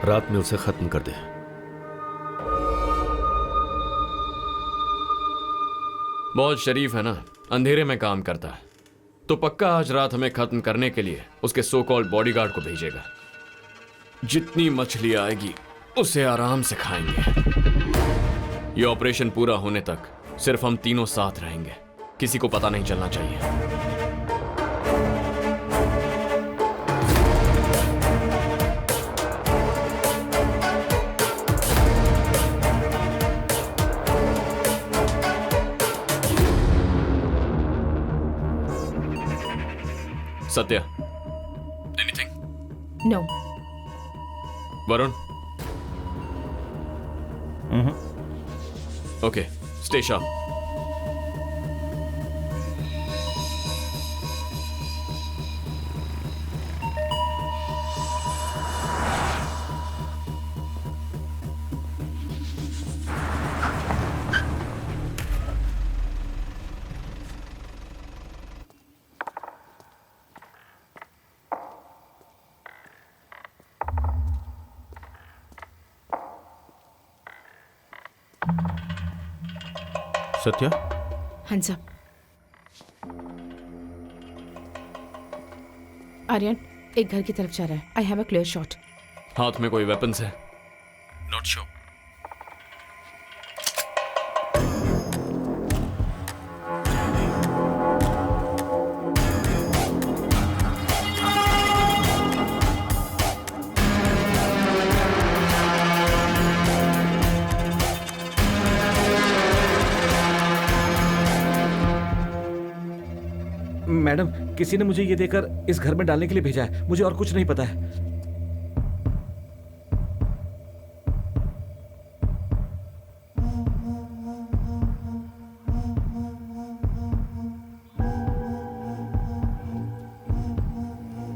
रात में उसे खत्म कर दे। बहुत शरीफ है ना, अंधेरे में काम करता है, तो पक्का आज रात हमें खत्म करने के लिए उसके सो कॉल्ड बॉडीगार्ड को भेजेगा। जितनी मछली आएगी उसे आराम से खाएंगे। ये ऑपरेशन पूरा होने तक सिर्फ हम तीनों साथ रहेंगे, किसी को पता नहीं चलना चाहिए। Satya, anything? No. Varun? Okay, stay sharp. Satya, hands up. Aryan एक घर की तरफ जा रहा है। I have a clear shot. हाथ में कोई वेपन्स है? Not sure. मैडम, किसी ने मुझे ये देकर इस घर में डालने के लिए भेजा है। मुझे और कुछ नहीं पता है।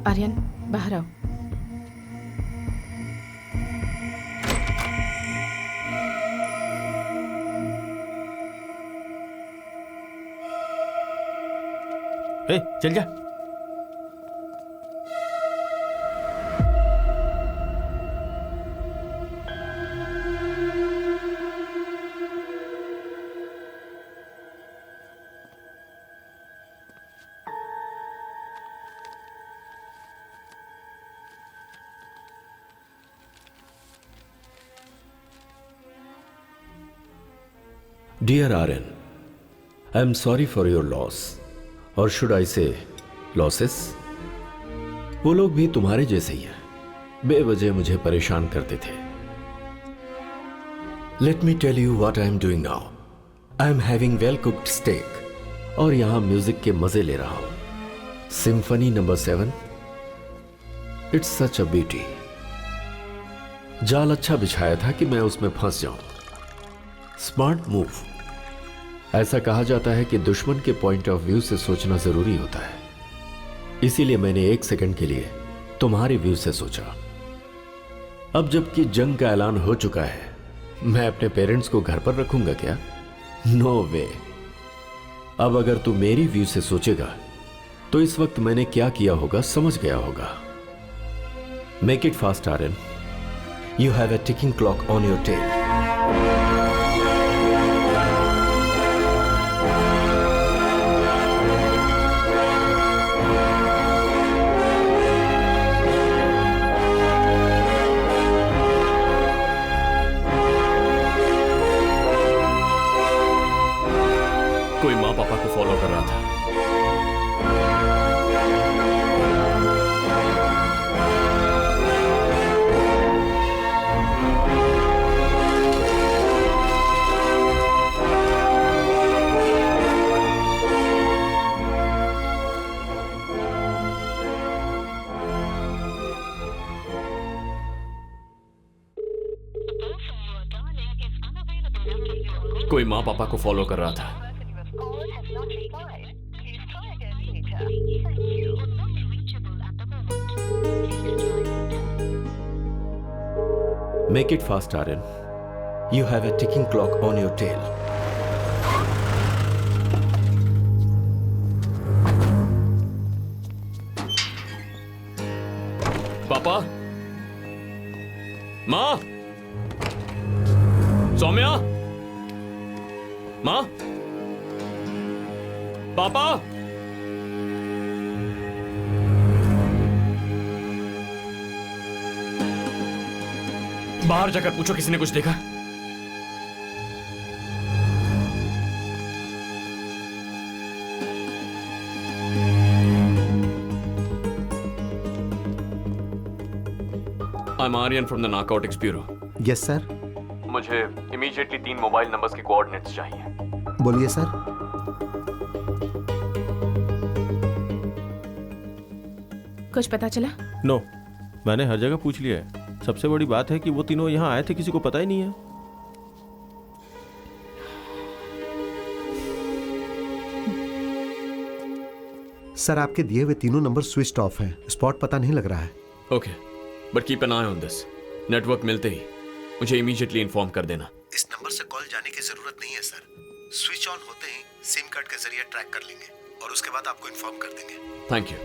आर्यन बाहर आओ। ए, चल जा। Dear Aryan, I am sorry for your loss. और शुड आई से लॉसेस? वो लोग भी तुम्हारे जैसे ही हैं, बेवजह मुझे परेशान करते थे। Let me tell you what I am doing now. I am having well cooked steak और यहां म्यूजिक के मजे ले रहा हूं। Symphony number 7, it's such a beauty. जाल अच्छा बिछाया था कि मैं उसमें फंस जाऊं। Smart move. ऐसा कहा जाता है कि दुश्मन के पॉइंट ऑफ व्यू से सोचना जरूरी होता है, इसीलिए मैंने एक सेकंड के लिए तुम्हारे व्यू से सोचा। अब जबकि जंग का ऐलान हो चुका है, मैं अपने पेरेंट्स को घर पर रखूंगा क्या? नो वे। अब अगर तू मेरी व्यू से सोचेगा तो इस वक्त मैंने क्या किया होगा समझ गया होगा। Make it fast Aryan, you have a ticking clock on your tail. कोई माँ पापा को फॉलो कर रहा था। कोई माँ पापा को फॉलो कर रहा था। Make it fast, Aryan. You have a ticking clock on your tail. पापा, माँ, सौम्या, माँ, पापा। बाहर जाकर पूछो किसी ने कुछ देखा। I'm Aryan from the Narcotics Bureau. Yes sir. मुझे इमीडिएटली 3 मोबाइल नंबर्स के कोऑर्डिनेट्स चाहिए। बोलिए सर। कुछ पता चला? नो, मैंने हर जगह पूछ लिया है। सबसे बड़ी बात है कि वो तीनों यहाँ आए थे, किसी को पता ही नहीं है। सर आपके दिए हुए तीनों नंबर स्विच ऑफ हैं। स्पॉट पता नहीं लग रहा है। Okay, but keep an I on this. Network मिलते ही मुझे इमीडिएटली इन्फॉर्म कर देना। इस नंबर से कॉल जाने की जरूरत नहीं है सर। स्विच ऑन होते ही सिम कार्ड के जरिए ट्रैक कर लेंगे और उसके बाद आपको इन्फॉर्म कर देंगे। Thank you.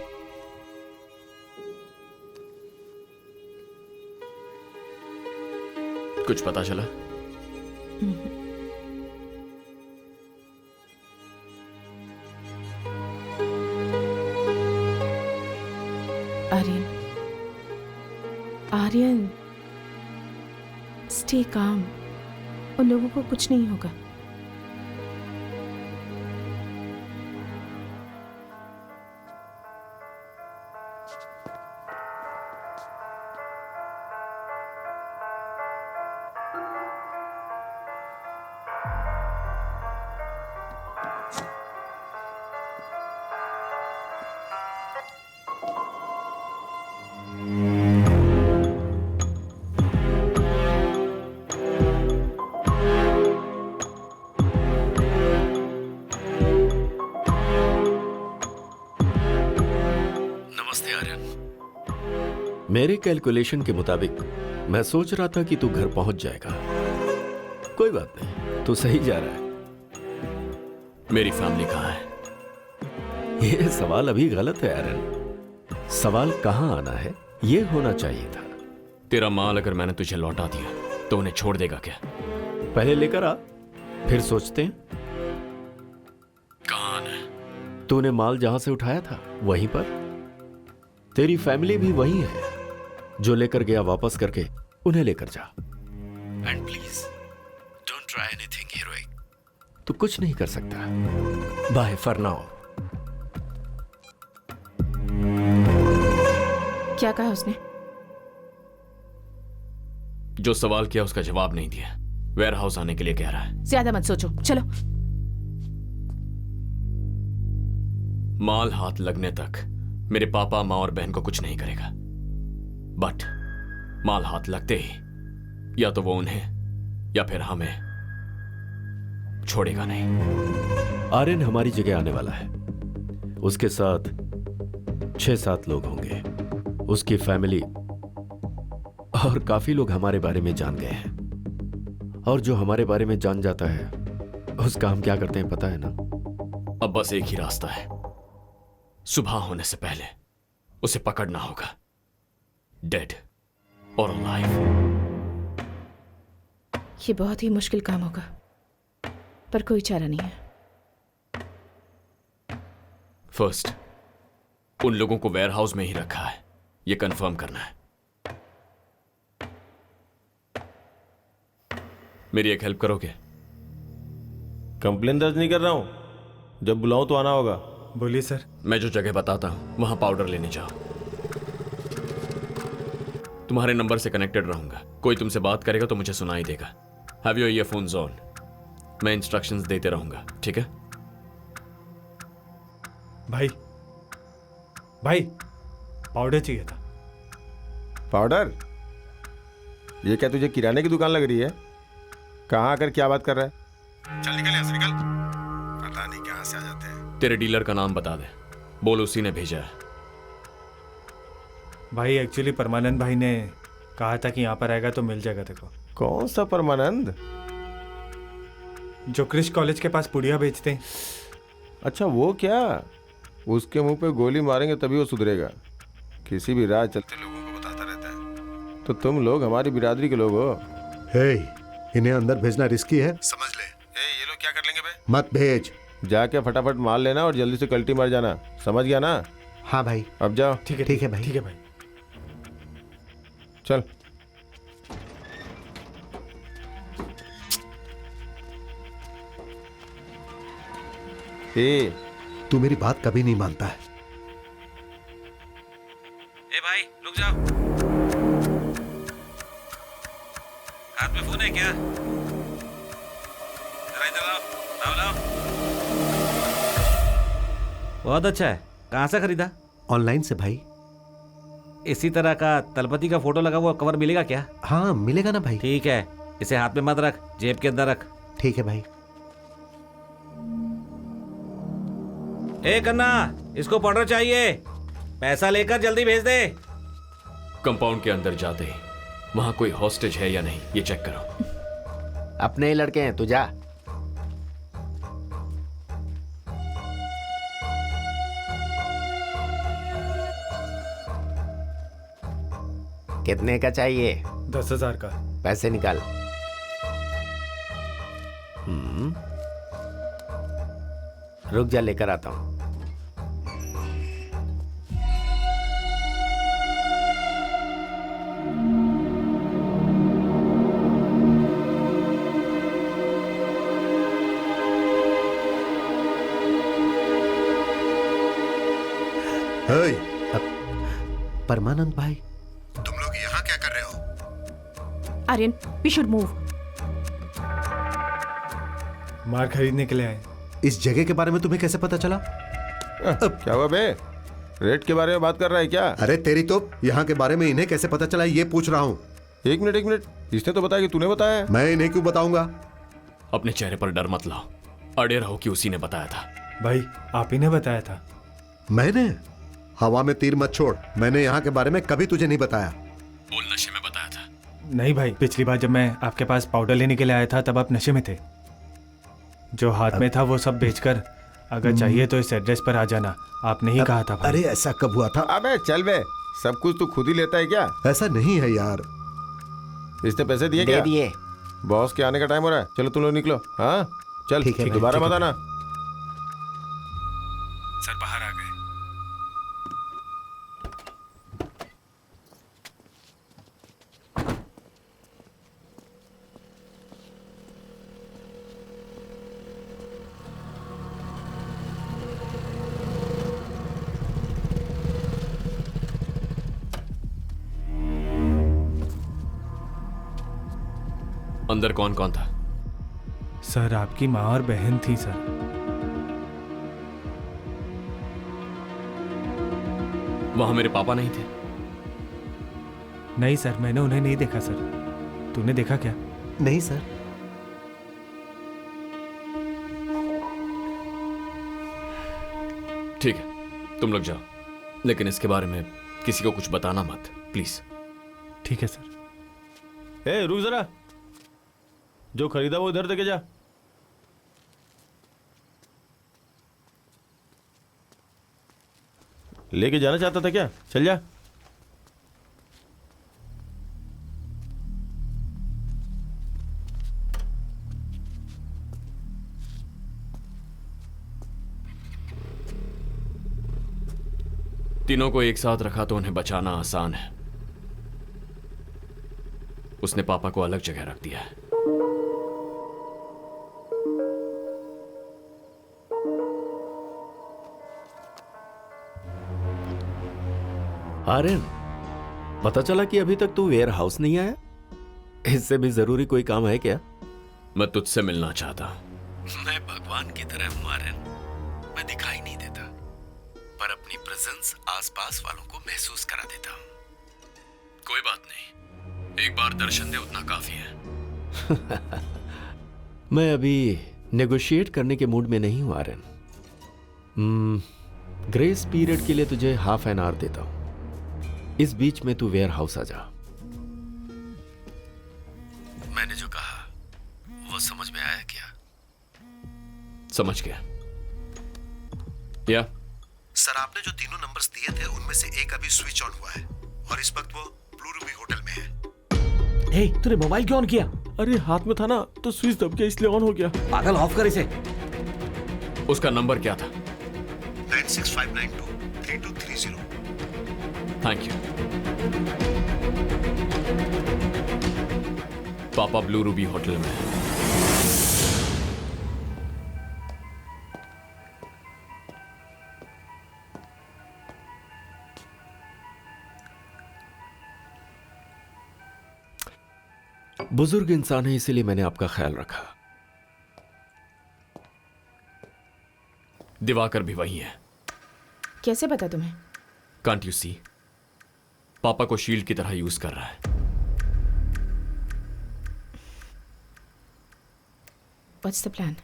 कुछ पता चला? Aryan, Aryan, stay calm. उन लोगों को कुछ नहीं होगा। मेरे कैलकुलेशन के मुताबिक मैं सोच रहा था कि तू घर पहुंच जाएगा। कोई बात नहीं, तू सही जा रहा है। मेरी फैमिली कहाँ है? यह सवाल अभी गलत है आर्यन। सवाल कहाँ आना है ये होना चाहिए था। तेरा माल अगर मैंने तुझे लौटा दिया तो उन्हें छोड़ देगा क्या? पहले लेकर आ, फिर सोचते हैं। कहाँ आना है? तूने माल जहां से उठाया था वहीं पर। तेरी फैमिली भी वही है। जो लेकर गया वापस करके उन्हें लेकर जा। And please don't try anything heroic. तू कुछ नहीं कर सकता। Bye for now. क्या कहा उसने? जो सवाल किया उसका जवाब नहीं दिया। वेयर हाउस आने के लिए कह रहा है। ज्यादा मत सोचो, चलो। माल हाथ लगने तक मेरे पापा, माँ और बहन को कुछ नहीं करेगा। बट माल हाथ लगते ही या तो वो उन्हें या फिर हमें छोड़ेगा नहीं। आर्यन हमारी जगह आने वाला है। उसके साथ 6-7 लोग होंगे। उसकी फैमिली और काफी लोग हमारे बारे में जान गए हैं। और जो हमारे बारे में जान जाता है उसका हम क्या करते हैं पता है ना? अब बस एक ही रास्ता है। सुबह होने से पहले उसे पकड़ना होगा, डेड और अलाइव। ये बहुत ही मुश्किल काम होगा, पर कोई चारा नहीं है। फर्स्ट, उन लोगों को वेयर हाउस में ही रखा है, ये कंफर्म करना है। मेरी एक हेल्प करोगे? कंप्लेन दर्ज नहीं कर रहा हूं, जब बुलाऊं तो आना होगा। बोलिए सर। मैं जो जगह बताता हूं वहां पाउडर लेने जाओ। तुम्हारे नंबर से कनेक्टेड रहूंगा। कोई तुमसे बात करेगा तो मुझे सुनाई देगा। Have your earphones on. मैं इंस्ट्रक्शंस देते रहूंगा, ठीक है? भाई पाउडर चाहिए था। पाउडर? ये क्या तुझे किराने की दुकान लग रही है? कहाँ आकर क्या बात कर रहा है? चल निकल यहाँ से निकल। पता नहीं कहाँ से आ जाते हैं। तेरे डीलर का नाम बता दे, बोल उसी ने भेजा है। भाई एक्चुअली परमानंद भाई ने कहा था कि यहाँ पर आएगा तो मिल जाएगा तेरे को। कौन सा परमानंद? जो क्रिश कॉलेज के पास पुड़िया बेचते हैं। अच्छा वो क्या? उसके मुंह पे गोली मारेंगे तभी वो सुधरेगा। किसी भी राह चलते लोगों को बताता रहता है। तो तुम लोग हमारी बिरादरी के लोग हो। हे, इन्हें अंदर भेजना रिस्की है, समझ ले। ये लोग क्या कर लेंगे बे? मत भेज। जाके फटाफट मार लेना और जल्दी से कल्टी मार जाना, समझ गया ना? हाँ भाई। अब जाओ। ठीक है भाई। ठीक है भाई। चल। तू मेरी बात कभी नहीं मानता है। ए भाई रुक जाओ, हाथ में फोन है क्या? जरा इधर लाओ लाओ। बहुत अच्छा है, कहाँ से खरीदा? ऑनलाइन से भाई। इसी तरह का तलपति का फोटो लगा हुआ कवर मिलेगा क्या? हाँ मिलेगा ना भाई। ठीक है, इसे हाथ में मत रख, जेब के अंदर रख। ठीक है भाई। ए कन्ना, इसको पाउडर चाहिए, पैसा लेकर जल्दी भेज दे। कंपाउंड के अंदर जाते ही वहां कोई हॉस्टेज है या नहीं ये चेक करो। अपने ही लड़के हैं, तू जा। कितने का चाहिए? 10,000 का। पैसे निकाल। रुक जा, लेकर आता हूं। परमानंद भाई, तुम लोग यहाँ क्या कर रहे हो? Aryan, we should move. मार खरीदने के लिए आए। इस जगह के बारे में तुम्हें कैसे पता चला? क्या हुआ बे? रेट के बारे में बात कर रहा है क्या? अरे तेरी तो, यहाँ के बारे में इन्हें कैसे पता चला ये पूछ रहा हूँ। एक मिनट, इसने तो बताया कि तूने बताया। मैं इन्हें क्यों बताऊंगा? अपने चेहरे पर डर मत लाओ, अड़े रहो कि उसी ने बताया था। भाई आप ही ने बताया था। मैंने? हवा में तीर मत छोड़, मैंने यहाँ के बारे में कभी तुझे नहीं बताया। बोल नशे में बताया था। नहीं भाई, पिछली बार जब मैं आपके पास पाउडर लेने के लिए आया था तब आप नशे में थे। जो हाथ में था वो सब बेचकर, अगर चाहिए तो इस एड्रेस पर आ जाना, आपने ही कहा था भाई। अरे ऐसा कब हुआ था? अबे चल बे, सब कुछ तू खुद ही लेता है क्या? ऐसा नहीं है यार। इसने पैसे दिए क्या? दे दिए। बॉस के आने का टाइम हो रहा है, चलो तुम लोग निकलो। हाँ चल, ठीक है, दोबारा मत आना। सर बाहर आ गए। अंदर कौन कौन था? सर आपकी माँ और बहन थी सर। वहां मेरे पापा नहीं थे? नहीं सर, मैंने उन्हें नहीं देखा सर। तूने देखा क्या? नहीं सर। ठीक है, तुम लोग जाओ, लेकिन इसके बारे में किसी को कुछ बताना मत, प्लीज। ठीक है सर। ए रुक जरा, जो खरीदा वो इधर देके जा। लेके जाना चाहता था क्या? चल जा। तीनों को एक साथ रखा तो उन्हें बचाना आसान है। उसने पापा को अलग जगह रख दिया है। आर्यन, पता चला कि अभी तक तू वेयर हाउस नहीं आया। इससे भी जरूरी कोई काम है क्या? मैं तुझसे मिलना चाहता। मैं भगवान की तरह हूं आर्यन। मैं दिखाई नहीं देता, पर अपनी प्रेजेंस आसपास वालों को महसूस करा देता हूं। कोई बात नहीं, एक बार दर्शन दे उतना काफी है। मैं अभी नेगोशिएट करने के मूड में नहीं हूं आर्यन। ग्रेस पीरियड के लिए तुझे हाफ एन आवर देता हूं। इस बीच में तू वेयर हाउस आ जा। मैंने जो कहा वो समझ में आया क्या? समझ गया। या सर, आपने जो तीनों नंबर्स दिए थे उनमें से एक अभी स्विच ऑन हुआ है और इस वक्त वो ब्लू रूबी होटल में है। हे, तूने मोबाइल क्यों ऑन किया? अरे हाथ में था ना तो स्विच दब गया इसलिए ऑन हो गया। पागल, ऑफ कर इसे। उसका नंबर क्या था? 9659232230। Thank you. पापा ब्लू रूबी होटल में है। बुजुर्ग इंसान है इसीलिए मैंने आपका ख्याल रखा। दिवाकर भी वही है। कैसे पता तुम्हें? Can't you see? पापा को शील्ड की तरह यूज कर रहा है। What's the plan?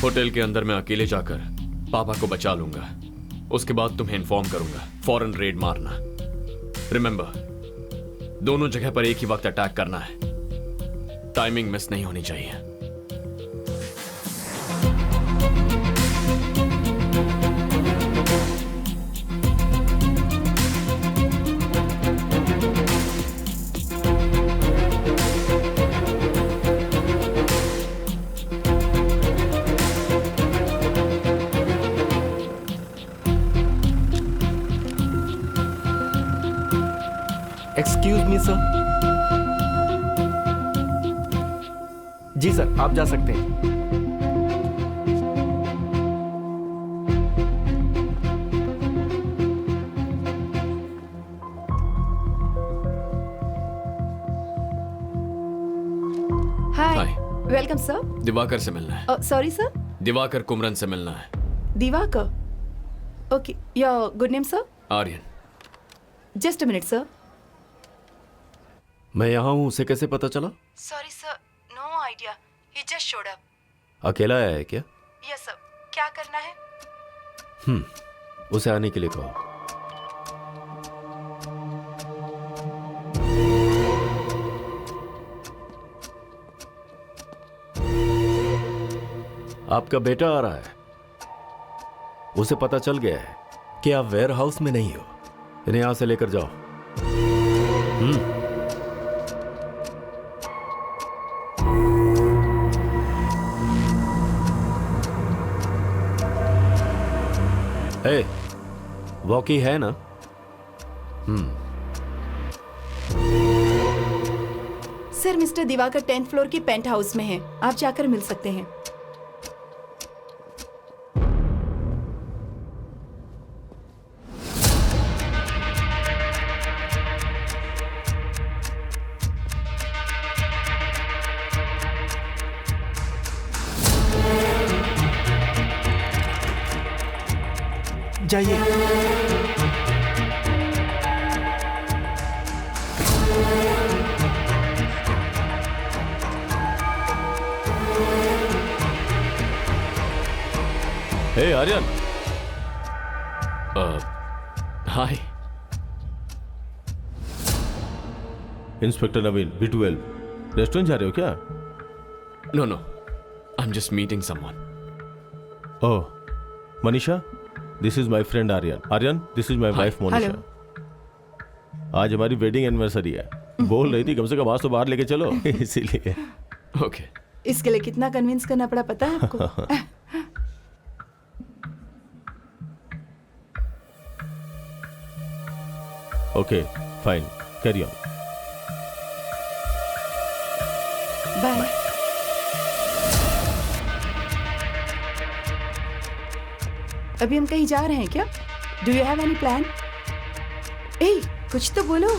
होटल के अंदर मैं अकेले जाकर पापा को बचा लूंगा। उसके बाद तुम्हें इन्फॉर्म करूंगा। फौरन रेड मारना। रिमेंबर, दोनों जगह पर एक ही वक्त अटैक करना है। टाइमिंग मिस नहीं होनी चाहिए। Excuse me sir. जी सर, आप जा सकते हैं। हाय, वेलकम सर। दिवाकर से मिलना है। Sorry sir. दिवाकर कुमरन से मिलना है। Divakar? Okay, your good name sir? Aryan. Just a minute sir. मैं यहां हूं, उसे कैसे पता चला? Sorry sir, no idea, he just showed up. अकेला आया है क्या? Yes sir. क्या करना है? उसे आने के लिए कहो। आपका बेटा आ रहा है। उसे पता चल गया है कि आप वेयर हाउस में नहीं हो। इन्हें यहां से लेकर जाओ। ए, वॉकी है ना? Sir, mister Divakar 10th floor की पेंट हाउस में है। आप जाकर मिल सकते हैं। जाइए। Hey Aryan. Hi. Inspector Naveen, B12। Restaurant जा रहे हो क्या? No no, I am just meeting someone. Oh, Manisha, this is my friend Aryan. Aryan, this is my wife Monisha. आज हमारी वेडिंग एनिवर्सरी है। बोल रही थी कम से कम आज तो बाहर लेके चलो, इसीलिए। ओके। इसके लिए कितना कन्विंस करना पड़ा पता है आपको? Okay, fine, carry on. Bye. अभी हम कहीं जा रहे हैं क्या? Do you have any plan? ए, कुछ तो बोलो।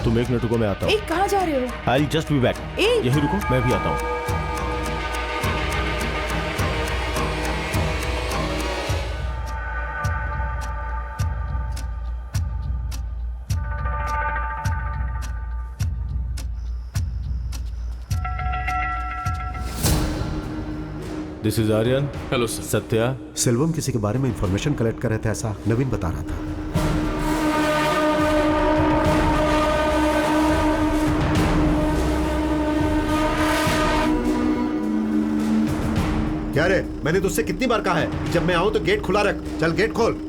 तुम 1 मिनट रुको, मैं आता हूँ। कहाँ जा रहे हो? I just be back. यही रुको, मैं भी आता हूँ। This is Aryan. Hello sir. Satya. Selvam किसी के बारे में इंफॉर्मेशन कलेक्ट कर रहे थे, ऐसा नवीन बता रहा था। क्या रे, मैंने तुझसे कितनी बार कहा है जब मैं आऊं तो गेट खुला रख। चल गेट खोल।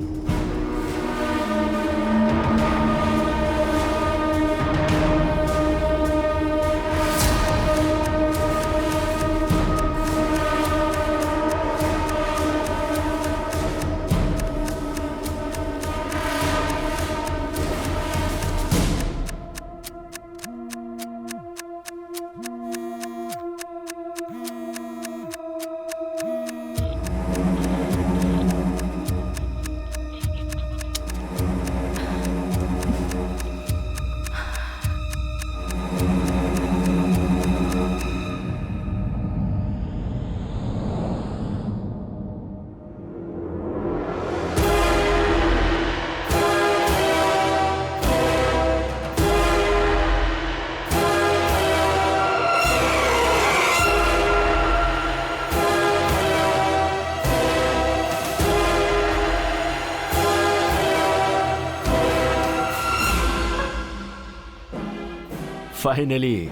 फाइनली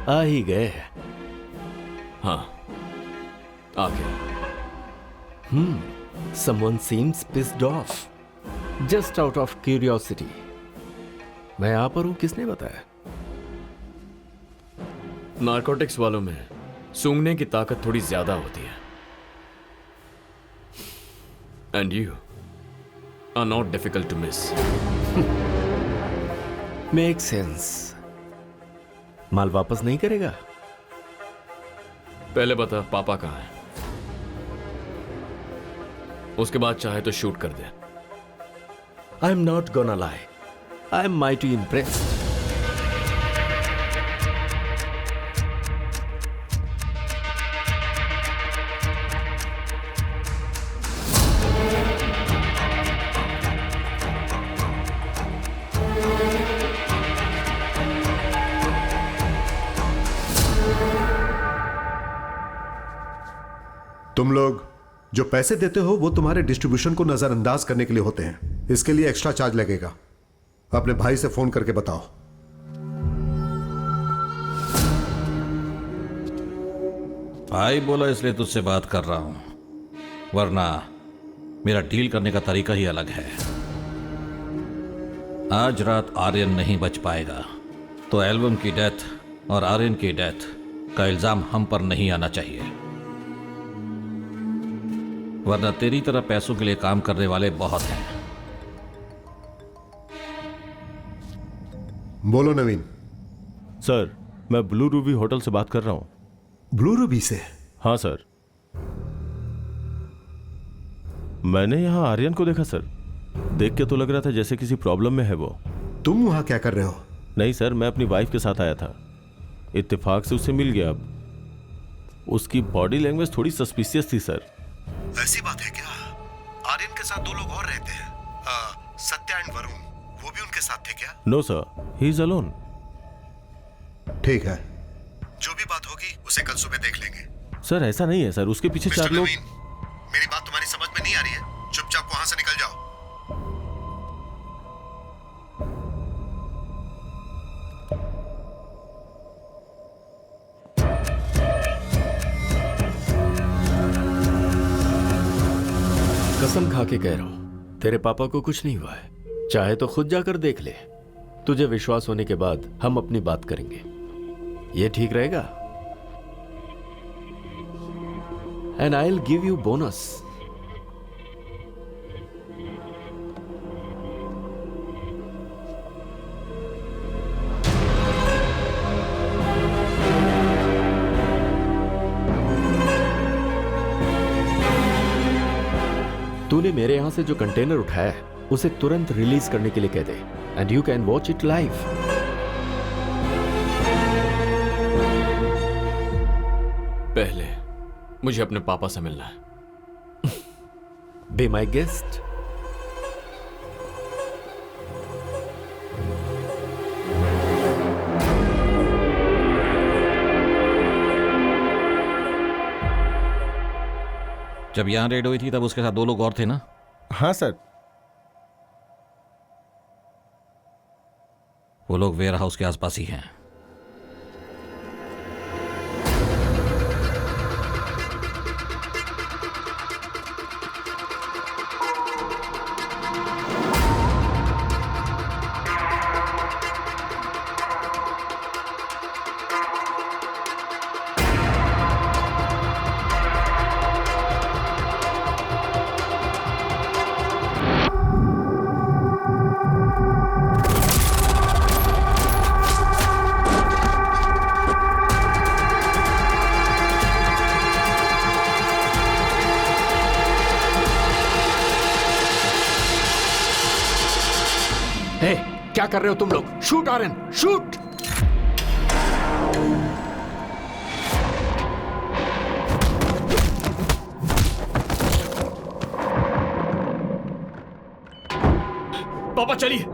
आ ही गए। हाँ, आ गया। Someone seems pissed off. Just out of curiosity. मैं यहाँ पर हूँ, किसने बताया? नारकोटिक्स वालों में सूंघने की ताकत थोड़ी ज्यादा होती है। And you are not difficult to miss. Make sense. माल वापस नहीं करेगा? पहले बता पापा कहाँ है, उसके बाद चाहे तो शूट कर दे। I am not gonna lie, I am mighty impressed. तुम लोग जो पैसे देते हो वो तुम्हारे डिस्ट्रीब्यूशन को नजरअंदाज करने के लिए होते हैं। इसके लिए एक्स्ट्रा चार्ज लगेगा। अपने भाई से फोन करके बताओ। भाई बोला इसलिए तुझसे बात कर रहा हूं, वरना मेरा डील करने का तरीका ही अलग है। आज रात आर्यन नहीं बच पाएगा तो एल्बम की डेथ और आर्यन की डेथ का इल्जाम हम पर नहीं आना चाहिए, वरना तेरी तरह पैसों के लिए काम करने वाले बहुत हैं। बोलो नवीन। सर, मैं ब्लू रूबी होटल से बात कर रहा हूं। ब्लू रूबी से? हाँ सर। मैंने यहां आर्यन को देखा सर। देख के तो लग रहा था जैसे किसी प्रॉब्लम में है वो। तुम वहां क्या कर रहे हो? नहीं सर, मैं अपनी वाइफ के साथ आया था, इत्तेफाक से उससे मिल गया। अब उसकी बॉडी लैंग्वेज थोड़ी सस्पिशियस थी सर। ऐसी बात है क्या? आर्यन के साथ 2 लोग और रहते हैं, सत्या एंड वरुण, वो भी उनके साथ थे क्या? No sir, he is alone. ठीक है, जो भी बात होगी उसे कल सुबह देख लेंगे। सर ऐसा नहीं है सर, उसके पीछे 4 लोग। मेरी बात तुम्हारी समझ में नहीं आ रही है? चुपचाप वहां से निकल जाओ। कसम खा के कह रहा हूं, तेरे पापा को कुछ नहीं हुआ है। चाहे तो खुद जाकर देख ले। तुझे विश्वास होने के बाद हम अपनी बात करेंगे। ये ठीक रहेगा? And I will give you bonus. तूने मेरे यहां से जो कंटेनर उठाया है उसे तुरंत रिलीज करने के लिए कह दे and you can watch it live. पहले मुझे अपने पापा से मिलना है। Be my guest. जब यहां रेड हुई थी तब उसके साथ 2 लोग और थे ना? हाँ सर। वो लोग वेयर हाउस के आसपास ही हैं। क्या कर रहे हो तुम लोग? Shoot Aryan, shoot! पापा चलिए।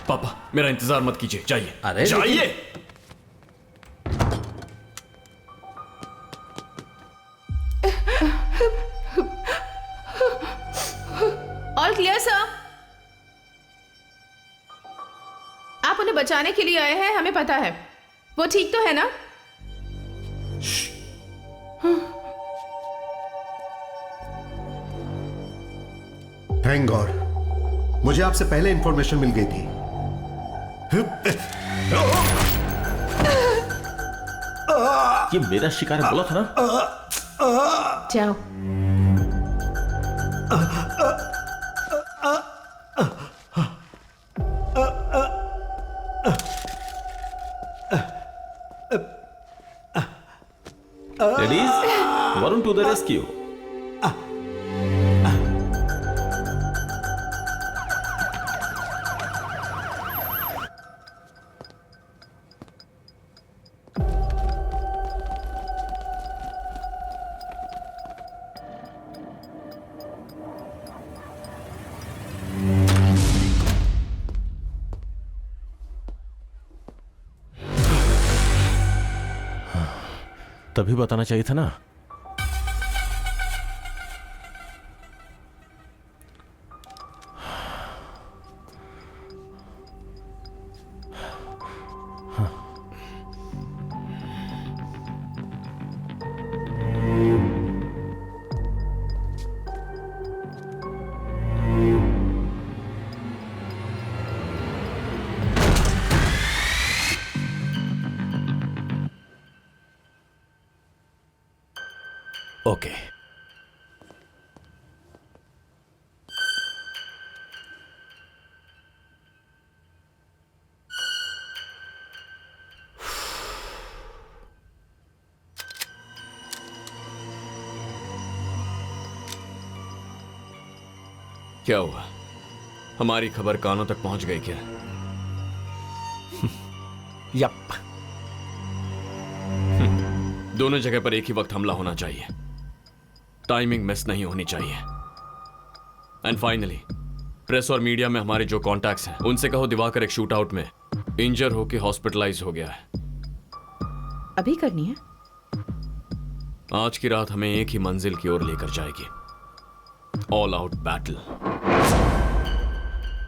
पापा मेरा इंतजार मत कीजिए, जाइए। अरे जाइए। All clear sir. आप उन्हें बचाने के लिए आए हैं, हमें पता है। वो ठीक तो है ना? थैंक गॉड, मुझे आपसे पहले इंफॉर्मेशन मिल गई थी। ये मेरा शिकार है, बोला था ना। जाओ। Ladies, Varun to the rescue. तभी बताना चाहिए था ना। ओके। क्या हुआ? हमारी खबर कानों तक पहुंच गई क्या? यप। दोनों जगह पर एक ही वक्त हमला होना चाहिए, टाइमिंग मिस नहीं होनी चाहिए। एंड फाइनली प्रेस और मीडिया में हमारे जो कॉन्टैक्ट्स हैं उनसे कहो दिवाकर एक शूट आउट में इंजर होकर हॉस्पिटलाइज हो गया है। अभी करनी है? आज की रात हमें एक ही मंजिल की ओर लेकर जाएगी, all out battle.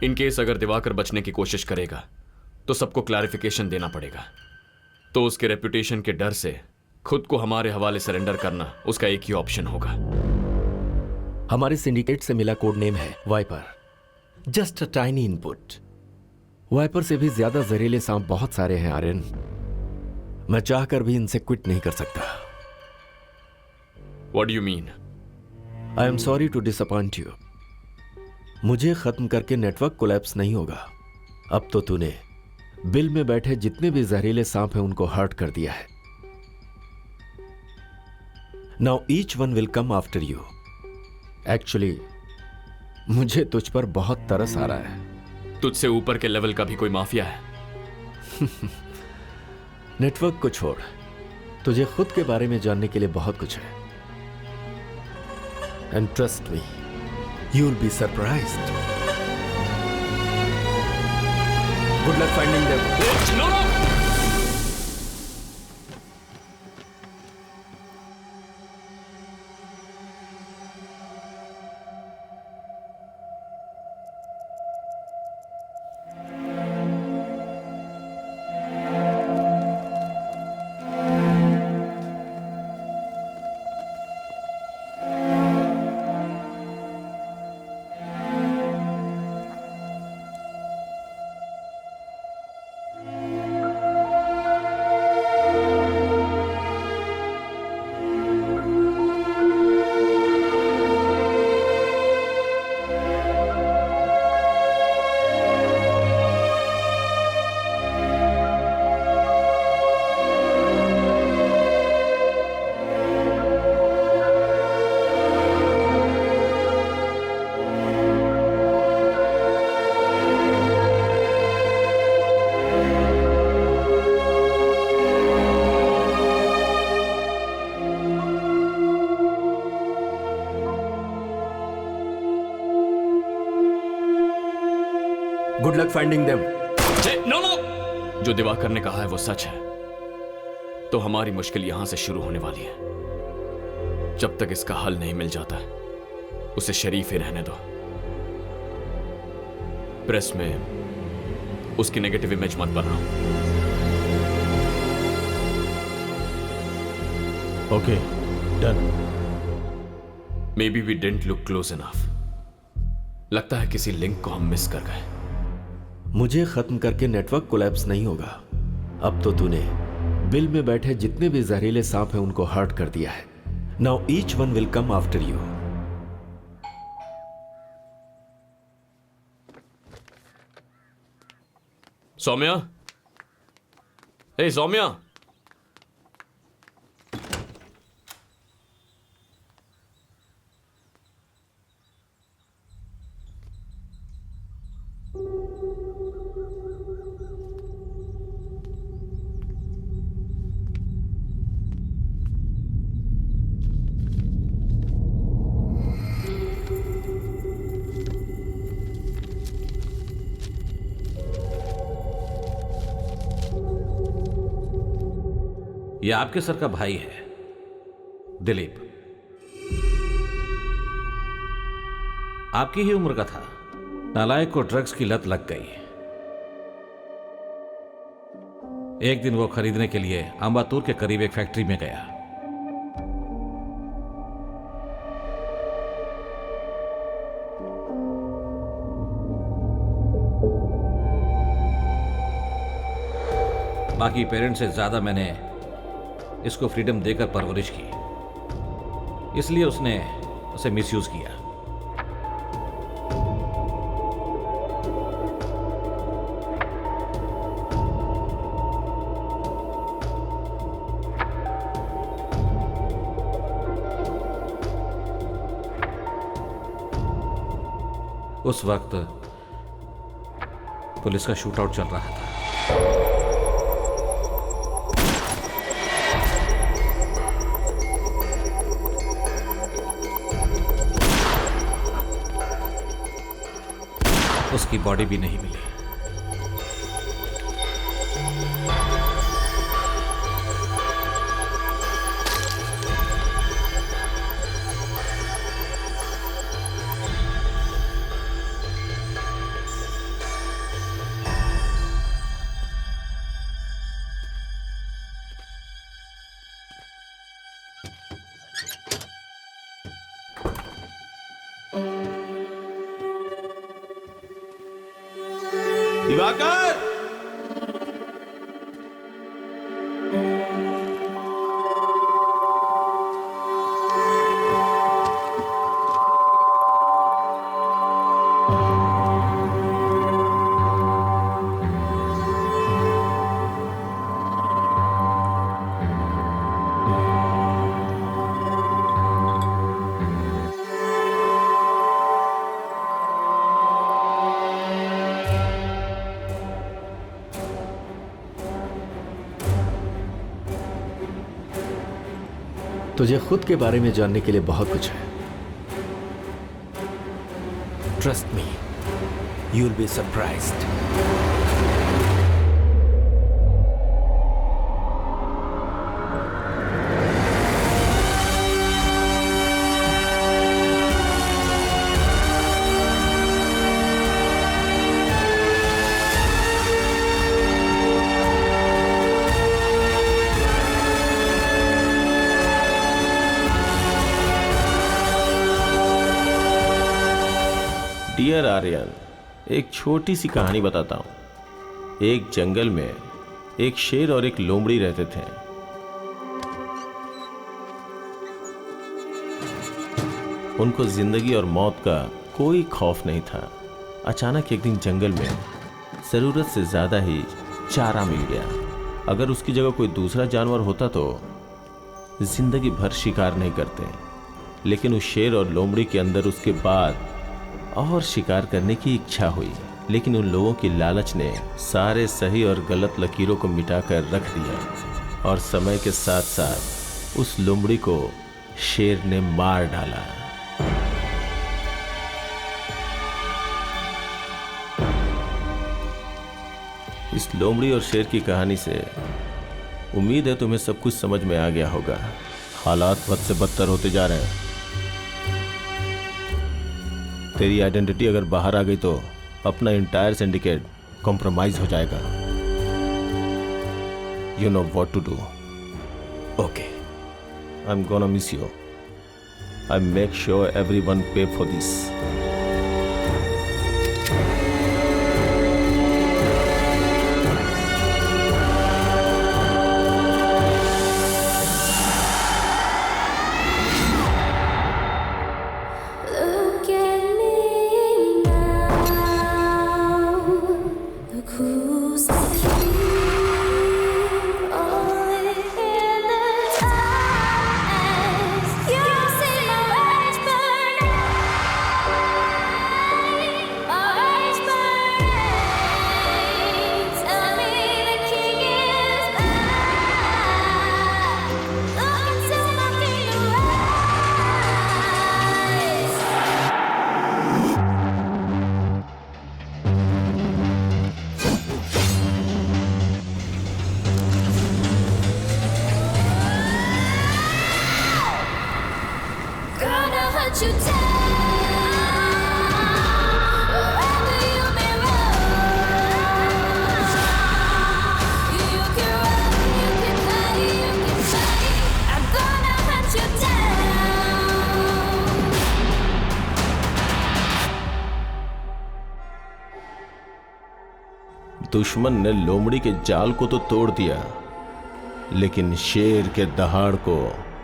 In case अगर दिवाकर बचने की कोशिश करेगा तो सबको क्लैरिफिकेशन देना पड़ेगा, तो उसके रेपुटेशन के डर से खुद को हमारे हवाले सरेंडर करना उसका एक ही ऑप्शन होगा। हमारे सिंडिकेट से मिला कोड नेम है viper. Just a tiny input. Viper से भी ज्यादा जहरीले सांप बहुत सारे हैं आर्यन, मैं चाहकर भी इनसे क्विट नहीं कर सकता। What do you mean? I am sorry to disappoint you. मुझे खत्म करके नेटवर्क कोलैप्स नहीं होगा। अब तो तूने बिल में बैठे जितने भी जहरीले सांप हैं उनको हर्ट कर दिया है। Now each one will come after you. Actually मुझे तुझ पर बहुत तरस आ रहा है। तुझसे ऊपर के लेवल का भी कोई माफिया है? नेटवर्क को छोड़, तुझे खुद के बारे में जानने के लिए बहुत कुछ है। And trust me, you will be surprised. Good luck finding them. No no. Good luck finding them. No no. जो दिवाकर ने कहा है वो सच है, तो हमारी मुश्किल यहां से शुरू होने वाली है। जब तक इसका हल नहीं मिल जाता उसे शरीफ ही रहने दो। प्रेस में उसकी नेगेटिव इमेज मत बनाओ। Okay, done. Maybe we didn't look close enough. लगता है किसी लिंक को हम मिस कर गए। मुझे खत्म करके नेटवर्क कोलैप्स नहीं होगा। अब तो तूने बिल में बैठे जितने भी जहरीले सांप हैं उनको हर्ट कर दिया है। Now each one will come after you. Saumya, hey Saumya. ये आपके सर का भाई है, दिलीप। आपकी ही उम्र का था। नालायक को ड्रग्स की लत लग गई। एक दिन वो खरीदने के लिए अंबातूर के करीब एक फैक्ट्री में गया। बाकी पेरेंट्स से ज्यादा मैंने इसको फ्रीडम देकर परवरिश की, इसलिए उसने उसे मिसयूज किया। उस वक्त पुलिस का शूटआउट चल रहा था। उसकी बॉडी भी नहीं मिली। दिवाकर! तुझे खुद के बारे में जानने के लिए बहुत कुछ है। Trust me, you will be surprised. Dear Aryan, एक छोटी सी कहानी बताता हूं। एक जंगल में एक शेर और एक लोमड़ी रहते थे। उनको जिंदगी और मौत का कोई खौफ नहीं था। अचानक एक दिन जंगल में जरूरत से ज्यादा ही चारा मिल गया। अगर उसकी जगह कोई दूसरा जानवर होता तो जिंदगी भर शिकार नहीं करते, लेकिन उस शेर और लोमड़ी के अंदर उसके बाद और शिकार करने की इच्छा हुई। लेकिन उन लोगों की लालच ने सारे सही और गलत लकीरों को मिटाकर रख दिया और समय के साथ साथ उस लोमड़ी को शेर ने मार डाला। इस लोमड़ी और शेर की कहानी से उम्मीद है तुम्हें सब कुछ समझ में आ गया होगा। हालात बद से बदतर होते जा रहे हैं। तेरी आइडेंटिटी अगर बाहर आ गई तो अपना इंटायर सिंडिकेट कॉम्प्रोमाइज हो जाएगा। You know what to do. Okay, I am gonna miss you. I make sure everyone pay for this. दुश्मन ने लोमड़ी के जाल को तो तोड़ दिया, लेकिन शेर के दहाड़ को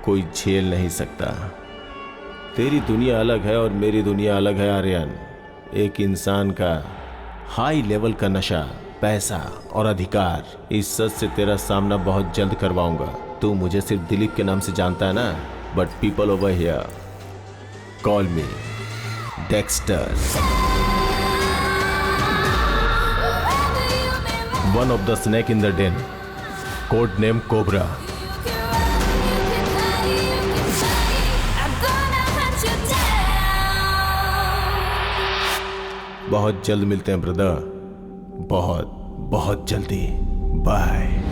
कोई झेल नहीं सकता। तेरी दुनिया अलग है और मेरी दुनिया अलग है आर्यन। एक इंसान का हाई लेवल का नशा, पैसा और अधिकार, इस सच से तेरा सामना बहुत जल्द करवाऊंगा। तू मुझे सिर्फ दिलीप के नाम से जानता है ना, but people over here call me Dexter, one of the snake in the den, code name Cobra. बहुत जल्द मिलते हैं ब्रदर, बहुत बहुत जल्दी। बाय।